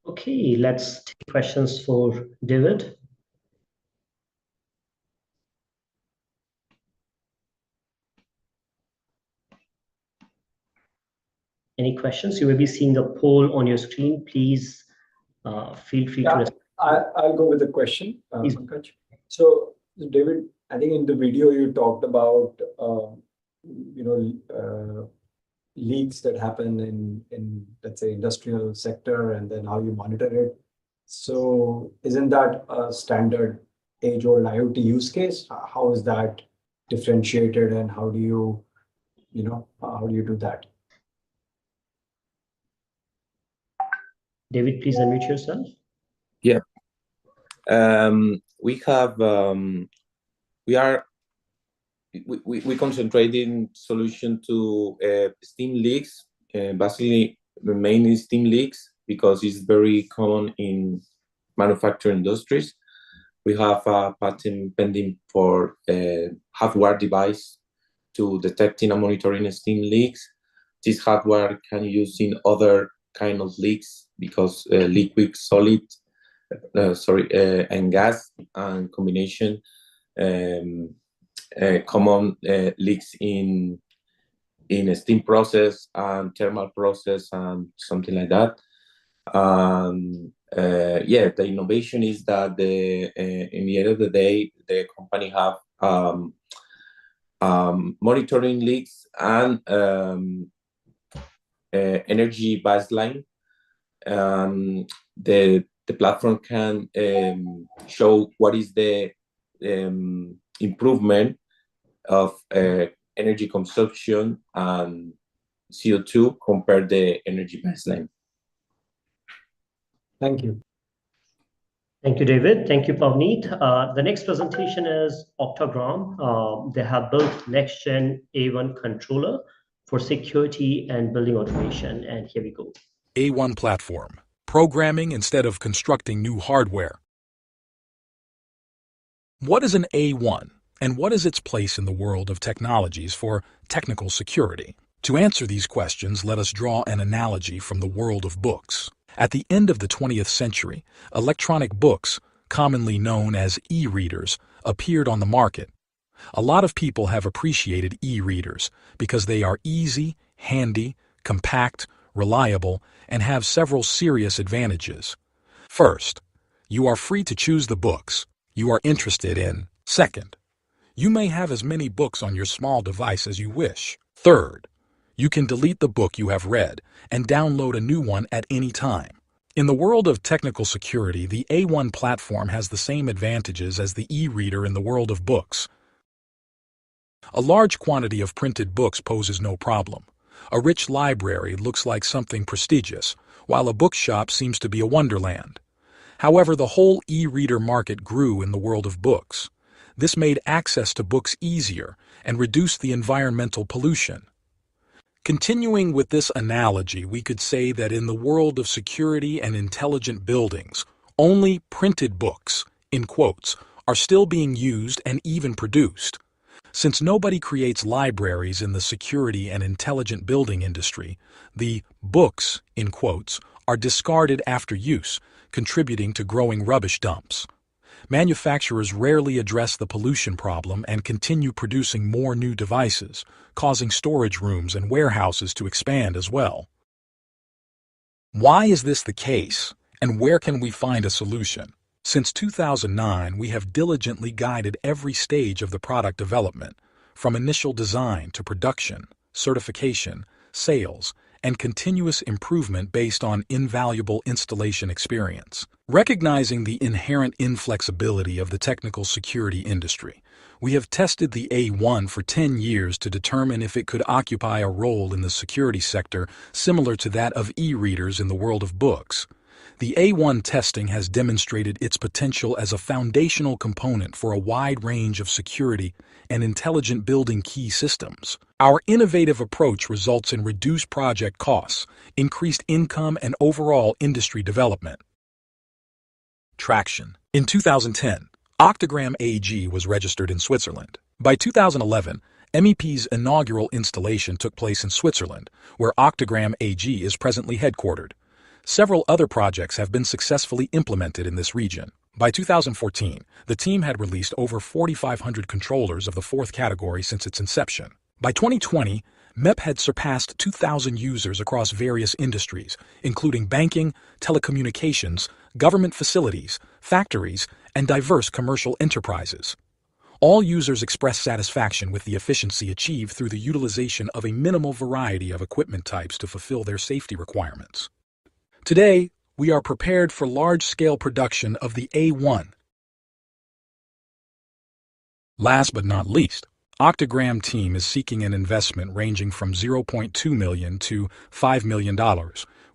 Okay, let's take questions for David. Any questions? You will be seeing the poll on your screen. Please feel free to respond. I'll go with the question, Pankaj. So, David, I think in the video you talked about leaks that happen in let's say industrial sector, and then how you monitor it. So, isn't that a standard age-old IoT use case? How is that differentiated, and how do you do that? David, please unmute yourself. Yeah. We concentrate in solution to steam leaks, basically the main steam leaks, because it's very common in manufacturing industries. We have a patent pending for a hardware device to detecting and monitoring steam leaks. This hardware can be used in other kind of leaks because liquid, solid, and gas and combination. Common leaks in a steam process and thermal process and something like that. The innovation is that in the end of the day, the company have monitoring leaks and energy baseline. The platform can show what is the improvement of energy consumption and CO2 compared to the energy baseline. Thank you. Thank you, David. Thank you, Pavneet. The next presentation is Octagram. They have built next-gen A1 controller for security and building automation. And here we go. A1 platform, programming instead of constructing new hardware. What is an A1, and what is its place in the world of technologies for technical security? To answer these questions, let us draw an analogy from the world of books. At the end of the 20th century, electronic books, commonly known as e-readers, appeared on the market. A lot of people have appreciated e-readers because they are easy, handy, compact, reliable, and have several serious advantages. First, you are free to choose the books you are interested in. Second, you may have as many books on your small device as you wish. Third, you can delete the book you have read and download a new one at any time. In the world of technical security, the A1 platform has the same advantages as the e-reader in the world of books. A large quantity of printed books poses no problem. A rich library looks like something prestigious, while a bookshop seems to be a wonderland. However, the whole e-reader market grew in the world of books. This made access to books easier and reduced the environmental pollution. Continuing with this analogy, we could say that in the world of security and intelligent buildings, only printed books, in quotes, are still being used and even produced. Since nobody creates libraries in the security and intelligent building industry, the books, in quotes, are discarded after use, contributing to growing rubbish dumps. Manufacturers rarely address the pollution problem and continue producing more new devices, causing storage rooms and warehouses to expand as well. Why is this the case, and where can we find a solution? Since 2009, we have diligently guided every stage of the product development, from initial design to production, certification, sales, and continuous improvement based on invaluable installation experience. Recognizing the inherent inflexibility of the technical security industry, we have tested the A1 for 10 years to determine if it could occupy a role in the security sector similar to that of e-readers in the world of books. The A1 testing has demonstrated its potential as a foundational component for a wide range of security and intelligent building key systems. Our innovative approach results in reduced project costs, increased income, and overall industry development. Traction. In 2010, Octagram AG was registered in Switzerland. By 2011, MEP's inaugural installation took place in Switzerland, where Octagram AG is presently headquartered. Several other projects have been successfully implemented in this region. By 2014, the team had released over 4,500 controllers of the fourth category since its inception. By 2020, MEP had surpassed 2,000 users across various industries, including banking, telecommunications, government facilities, factories, and diverse commercial enterprises. All users express satisfaction with the efficiency achieved through the utilization of a minimal variety of equipment types to fulfill their safety requirements. Today, we are prepared for large-scale production of the A1. Last but not least, Octagram team is seeking an investment ranging from $0.2 million to $5 million,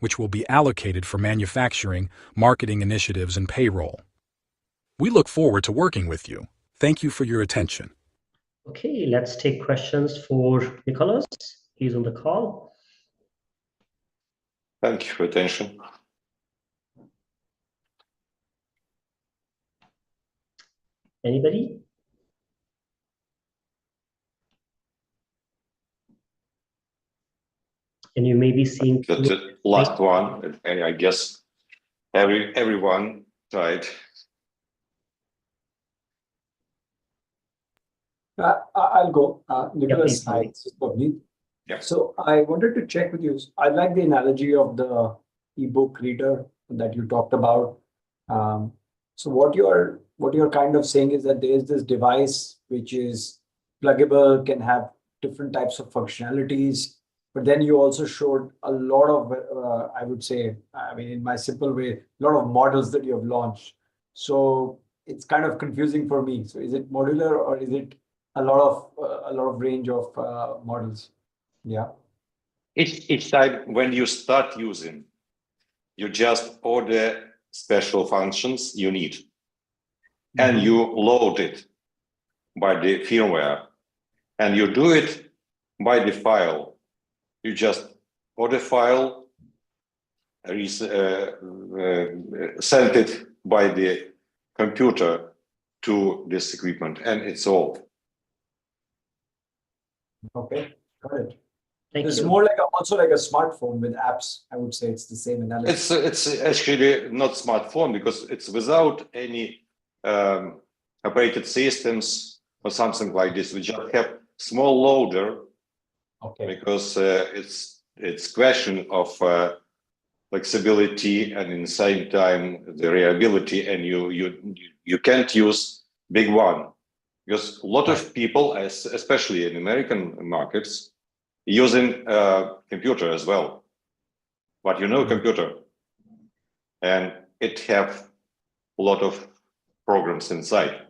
which will be allocated for manufacturing, marketing initiatives, and payroll. We look forward to working with you. Thank you for your attention. Okay, let's take questions for Nicholas. He's on the call. Thank you for attention. Anybody? And you may be seeing the last one, and I guess everyone tried. I'll go. Nicholas, Yeah, hi, this is Pavneet. Yeah. So I wanted to check with you. I like the analogy of the ebook reader that you talked about. So what you're kind of saying is that there is this device which is pluggable, can have different types of functionalities, but then you also showed a lot of, I would say, I mean, in my simple way, a lot of models that you have launched. So it's kind of confusing for me. So is it modular or is it a lot of range of models? Yeah. Each time when you start using, you just order special functions you need, and you load it by the firmware, and you do it by the file. You just order file, send it by the computer to this equipment, and it's all. Okay, got it. Thank It's you. more like also like a smartphone with apps. I would say it's the same analogy. It's actually not smartphone because it's without any operated systems or something like this. We just have small loader. Okay. Because it's question of flexibility and in the same time the reliability, and you can't use big one because a lot of people, especially in American markets, using computer as well. But computer, and it have a lot of programs inside.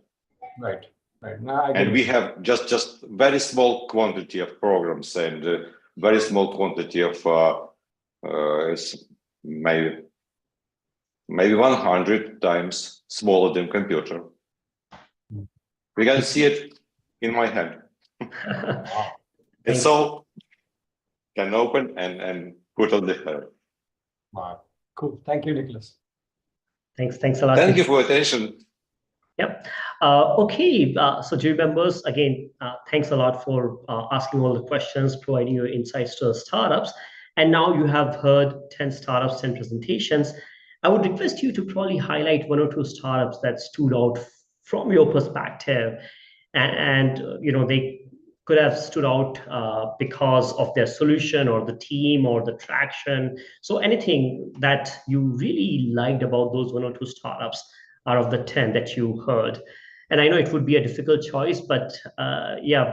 Right. Right. Now And we have just very small quantity of programs and very small quantity of maybe 100 times smaller than computer. We can see it in my hand. It's all can open and put on the head. Wow. Cool. Thank you, Nicholas. Thanks a lot. Thank you for attention. Yep. Okay. So jury members, again, thanks a lot for asking all the questions, providing your insights to the startups. And now you have heard 10 startups, 10 presentations. I would request you to probably highlight one or two startups that stood out from your perspective, and they could have stood out because of their solution or the team or the traction. So anything that you really liked about those one or two startups out of the 10 that you heard. And I know it would be a difficult choice, but yeah,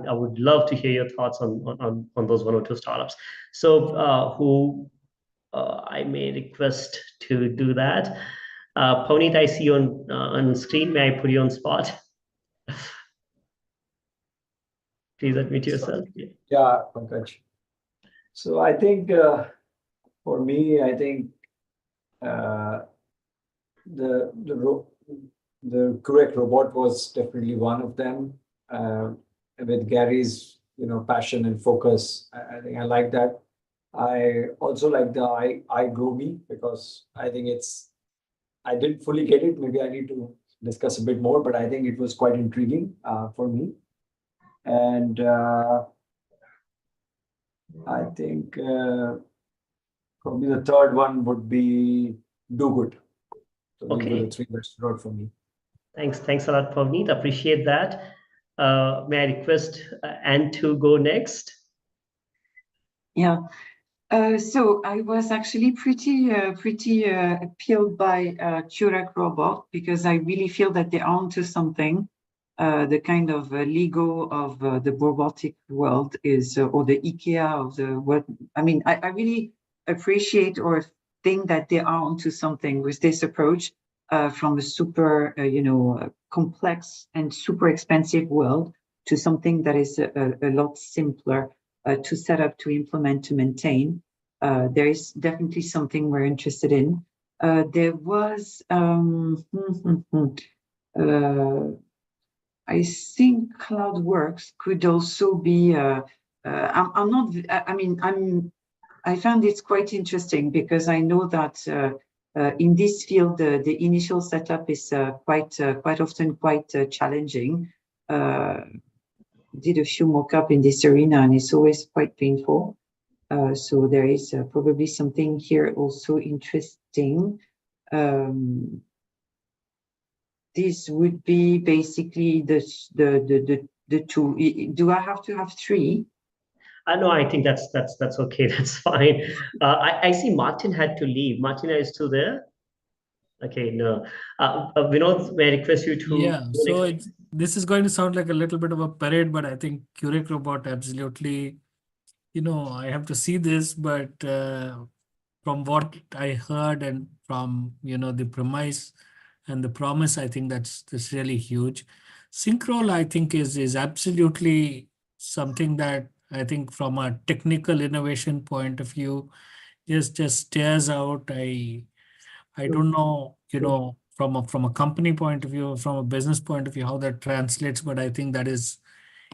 I would love to hear your thoughts on those one or two startups. So who I may request to do that. Pavneet, I see you on screen. May I put you on spot? Please admit yourself. Yeah, Pankaj. So I think for me, I think the correct robot was definitely one of them. With Gary's passion and focus, I think I like that. I also like the iGrow because I think I didn't fully get it. Maybe I need to discuss a bit more, but I think it was quite intriguing for me. And I think probably the third one would be DoGood. So these were the three that stood out for me. Thanks a lot, Pavneet. Appreciate that. May I request Anne to go next? Yeah. So I was actually pretty appealed by Curac Robot because I really feel that they're onto something. The kind of Lego of the robotic world is, or the IKEA of the world. I mean, I really appreciate or think that they are onto something with this approach from a super, complex and super expensive world to something that is a lot simpler to set up, to implement, to maintain. There is definitely something we're interested in. There was, I think CloudWorks could also be. I found it quite interesting because I know that in this field the initial setup is quite often quite challenging. Did a few mock-up in this arena and it's always quite painful. So there is probably something here also interesting. This would be basically the two. Do I have to have three? No, I think that's okay. That's fine. I see Martin had to leave. Martin, are you still there? Okay, no. Vinod, may I request you to? Yeah. So this is going to sound like a little bit of a parade, but I think Curac Robot absolutely. I have to see this, but from what I heard and from the premise and the promise, I think that's really huge. Syncrol, I think, is absolutely something that I think from a technical innovation point of view just stares out. I don't know, from a company point of view, from a business point of view, how that translates, but I think that is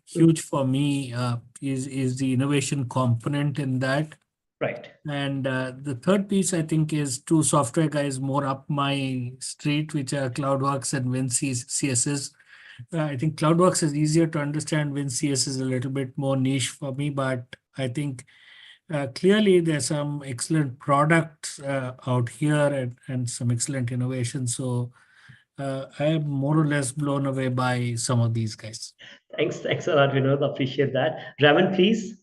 huge for me, is the innovation component in that. Right. And the third piece, I think, is two software guys more up my street, which are CloudWorks and WinCSS. I think CloudWorks is easier to understand. WinCSS is a little bit more niche for me, but I think clearly there's some excellent products out here and some excellent innovation. So I am more or less blown away by some of these guys. Thanks a lot, Vinod. Appreciate that. Raman, please.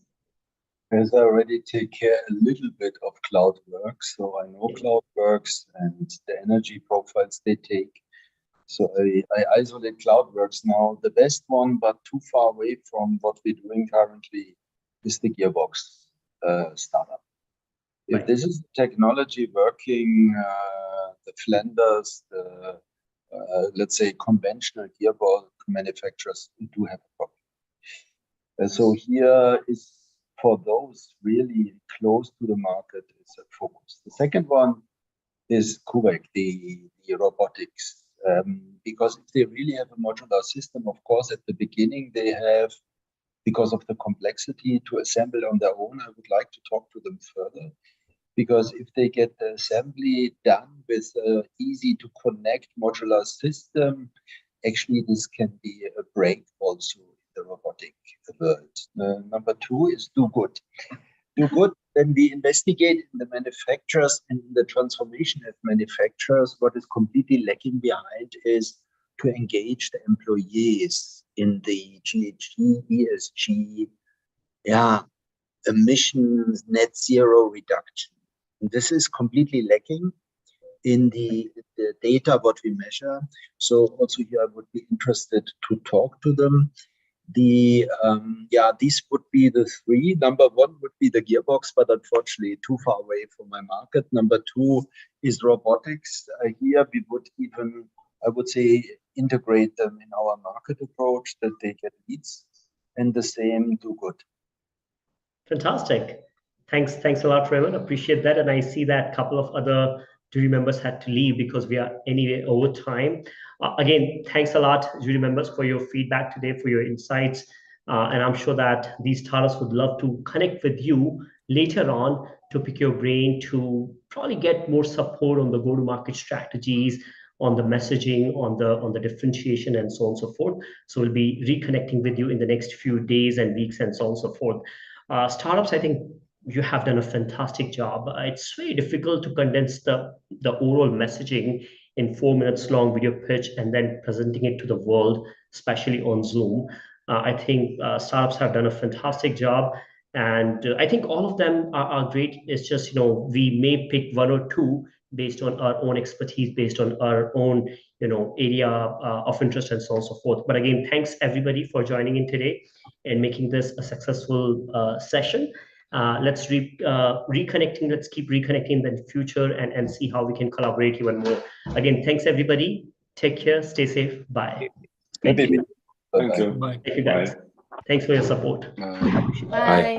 As I already take care a little bit of CloudWorks, so I know CloudWorks and the energy profiles they take. So I isolate CloudWorks now. The best one, but too far away from what we're doing currently, is the Gearbox startup. If this is technology working, the Flenders, the let's say conventional gearbox manufacturers do have a problem. So here is for those really close to the market is a focus. The second one is Curac, the robotics, because if they really have a modular system, of course, at the beginning they have, because of the complexity to assemble on their own, I would like to talk to them further. Because if they get the assembly done with an easy to connect modular system, actually this can be a break also in the robotic world. Number two is DoGood. DoGood, when we investigate in the manufacturers and in the transformation of manufacturers, what is completely lacking behind is to engage the employees in the GHG, ESG, emissions, net zero reduction. And this is completely lacking. in the data what we measure. So also here I would be interested to talk to them. These would be the three. Number one would be the gearbox, but unfortunately too far away from my market. Number two is robotics. Here we would even, I would say, integrate them in our market approach that they get leads, and the same do good. Fantastic. Thanks a lot, Raymond. Appreciate that. And I see that a couple of other jury members had to leave because we are anyway over time. Again, thanks a lot, jury members, for your feedback today, for your insights. And I'm sure that these startups would love to connect with you later on to pick your brain, to probably get more support on the go-to-market strategies, on the messaging, on the differentiation, and so on and so forth. So we'll be reconnecting with you in the next few days and weeks and so on and so forth. Startups, I think you have done a fantastic job. It's very difficult to condense the overall messaging in 4 minutes long video pitch and then presenting it to the world, especially on Zoom. I think startups have done a fantastic job. And I think all of them are great. It's just, we may pick one or two based on our own expertise, based on our own, area of interest and so on and so forth. But again, thanks everybody for joining in today and making this a successful session. Let's reconnecting. Let's keep reconnecting in the future and see how we can collaborate even more. Again, thanks everybody. Take care. Stay safe. Bye. Thank you. Thank you guys. Thanks for your support. Bye.